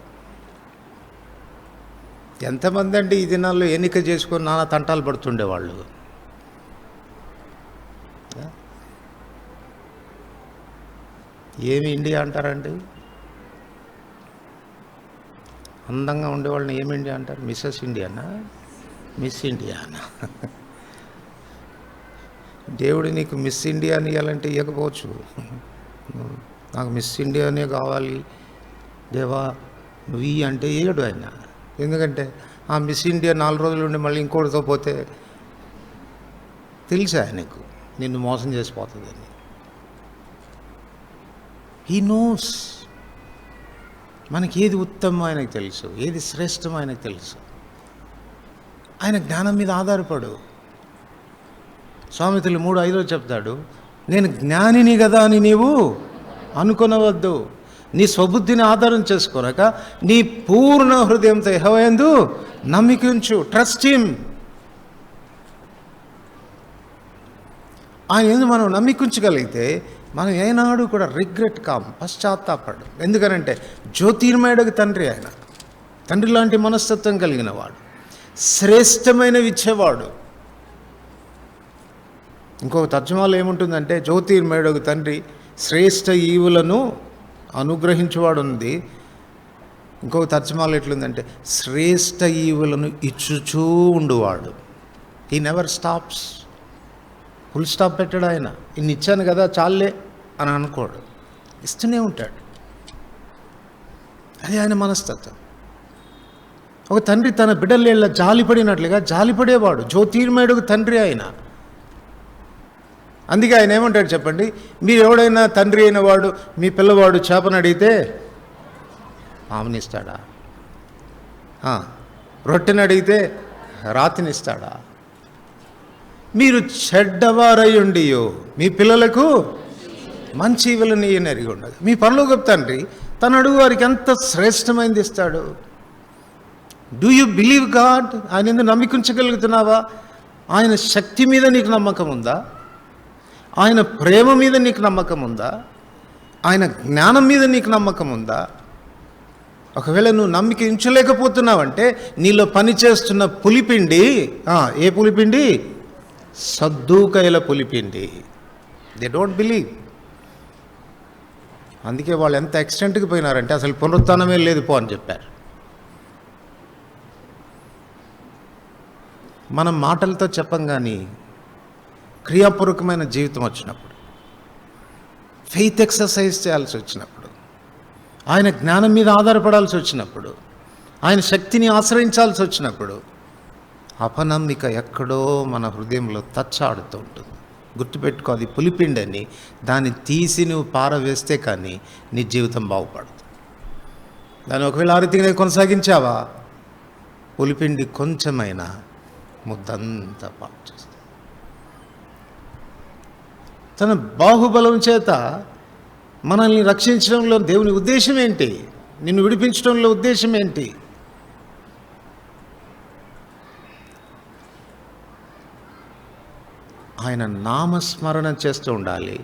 ఎంతమంది అండి ఈ దినాల్లో ఎన్నిక చేసుకొని నానా తంటాలు పడుతుండేవాళ్ళు. ఏమి ఇండియా అంటారండి? అందంగా ఉండేవాళ్ళని ఏమి ఇండియా అంటారు? మిస్సెస్ ఇండియానా, మిస్ ఇండియానా? దేవుడు నీకు మిస్ ఇండియా అని ఇవ్వాలంటే ఇవ్వకపోవచ్చు. నాకు మిస్ ఇండియానే కావాలి దేవా నువ్వు అంటే ఇయ్యడు ఆయన. ఎందుకంటే ఆ మిస్ ఇండియా 4 రోజులు ఉండి మళ్ళీ ఇంకోటితో పోతే తెలుసా ఆయనకు నిన్ను మోసం చేసిపోతుందని. He knows. మనకి ఏది ఉత్తమం ఆయనకు తెలుసు, ఏది శ్రేష్టం ఆయనకు తెలుసు. ఆయన జ్ఞానం మీద ఆధారపడు. సామెతలు 3:5 చెప్తాడు, నేను జ్ఞానిని కదా అని నీవు అనుకొనవద్దు. నీ స్వబుద్ధిని ఆధారం చేసుకోనక నీ పూర్ణ హృదయంతో యెహోవా యందు నమ్మిక ఉంచు. Trust him. ఆయన యందు మనం నమ్మిక ఉంచగలిగితే మనం ఏనాడు కూడా రిగ్రెట్ కాము, పశ్చాత్తాపడు. ఎందుకనంటే జ్యోతిర్మయుడకు తండ్రి ఆయన, తండ్రి లాంటి మనస్తత్వం కలిగిన వాడు, శ్రేష్టమైనవి ఇచ్చేవాడు. ఇంకొక తర్జుమాలో ఏముంటుందంటే జ్యోతిర్మయుడకు తండ్రి శ్రేష్ఠ ఈవులను అనుగ్రహించేవాడు ఉంది. ఇంకొక తర్జుమాలో ఎట్లుందంటే శ్రేష్ఠ ఈవులను ఇచ్చుచూ ఉండువాడు. He never stops. Full stop పెట్టాడు ఆయన. ఇన్ని ఇచ్చాను కదా చాలే అని అనుకోడు, ఇస్తూనే ఉంటాడు. అది ఆయన మనస్తత్వం. ఒక తండ్రి తన బిడ్డల జాలిపడినట్లుగా జాలిపడేవాడు. జ్యోతిర్మయుడుకు తండ్రి ఆయన. అందుకే ఆయన ఏమంటాడు చెప్పండి, మీరు ఎవడైనా తండ్రి అయిన వాడు మీ పిల్లవాడు చేపను అడిగితే ఆమెనిస్తాడా? రొట్టెని అడిగితే రాతినిస్తాడా? మీరు చెడ్డవారై ఉండియో మీ పిల్లలకు మంచి ఇవ్వలని ఎరిగి ఉండదు. మీ పరలోకపు తండ్రి తను అడుగు వారికి ఎంత శ్రేష్టమైనది ఇస్తాడు. Do you believe God? ఆయన ఎందుకు నమ్మికుంచగలుగుతున్నావా? ఆయన శక్తి మీద నీకు నమ్మకం ఉందా? ఆయన ప్రేమ మీద నీకు నమ్మకం ఉందా? ఆయన జ్ఞానం మీద నీకు నమ్మకం ఉందా? ఒకవేళ నువ్వు నమ్మిక ఉంచలేకపోతున్నావంటే నీలో పనిచేస్తున్న పులిపిండి, ఏ పులిపిండి? సద్దూకైల పులిపిండి. They don't believe. అందుకే వాళ్ళు ఎంత ఎక్స్టెంట్కి పోయినారంటే అసలు పునరుత్థానమే లేదు పో అని చెప్పారు. మనం మాటలతో చెప్పం, కానీ క్రియాపూర్వకమైన జీవితం వచ్చినప్పుడు, ఫెయిత్ ఎక్సర్సైజ్ చేయాల్సి వచ్చినప్పుడు, ఆయన జ్ఞానం మీద ఆధారపడాల్సి వచ్చినప్పుడు, ఆయన శక్తిని ఆశ్రయించాల్సి వచ్చినప్పుడు అపనమ్మిక ఎక్కడో మన హృదయంలో తచ్చాడుతూ ఉంటుంది. గుర్తుపెట్టుకో, అది పులిపిండని. దాన్ని తీసి నువ్వు పారవేస్తే కానీ నీ జీవితం బాగుపడదు. దాన్ని ఒకవేళ ఆ రీతిగా కొనసాగించావా, పులిపిండి కొంచెమైనా ముద్దంతా పాటు చేస్తుంది. తన బాహుబలం చేత మనల్ని రక్షించడంలో దేవుని ఉద్దేశం ఏంటి? నిన్ను విడిపించడంలో ఉద్దేశం ఏంటి? ఆయన నామస్మరణ చేస్తూ ఉండాలి.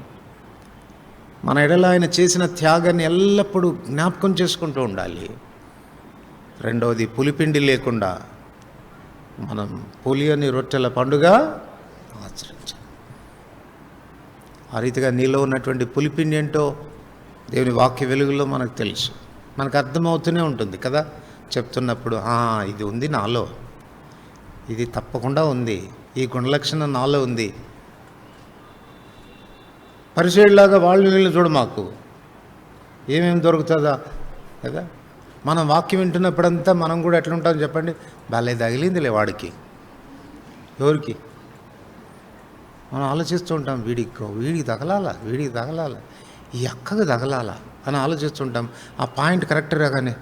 మన ఎడల ఆయన చేసిన త్యాగాన్ని ఎల్లప్పుడూ జ్ఞాపకం చేసుకుంటూ ఉండాలి. రెండవది, పులిపిండి లేకుండా మనం పులియని రొట్టెల పండుగ ఆచరించాలి. ఆ రీతిగా నీలో ఉన్నటువంటి పులిపిండి ఏంటో దేవుని వాక్య వెలుగులో మనకు తెలుసు, మనకు అర్థమవుతూనే ఉంటుంది కదా. చెప్తున్నప్పుడు ఇది ఉంది నాలో, ఇది తప్పకుండా ఉంది, ఈ గుణలక్షణం నాలో ఉంది. పరిచయుడిలాగా వాళ్ళు వీళ్ళు చూడు, మాకు ఏమేమి దొరుకుతుందా కదా. మనం వాక్యం వింటున్నప్పుడంతా మనం కూడా ఎట్లా ఉంటాం చెప్పండి? బాలే తగిలిందిలే వాడికి, ఎవరికి మనం ఆలోచిస్తూ ఉంటాం. వీడికి తగలాల, ఈ అక్కకు తగలాల అని ఆలోచిస్తుంటాం. ఆ పాయింట్ కరెక్ట్ రాగానే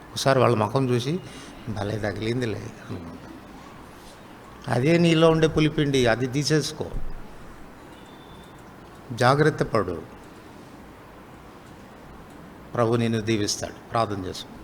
ఒకసారి వాళ్ళ ముఖం చూసి బాలే తగిలిందిలే అనుకుంటాం. అదే నీలో ఉండే పులిపిండి, అది తీసేసుకో, జాగ్రత్త పడు. ప్రభు నిన్ను దీవిస్తాడు. ప్రార్థన చేసుకో.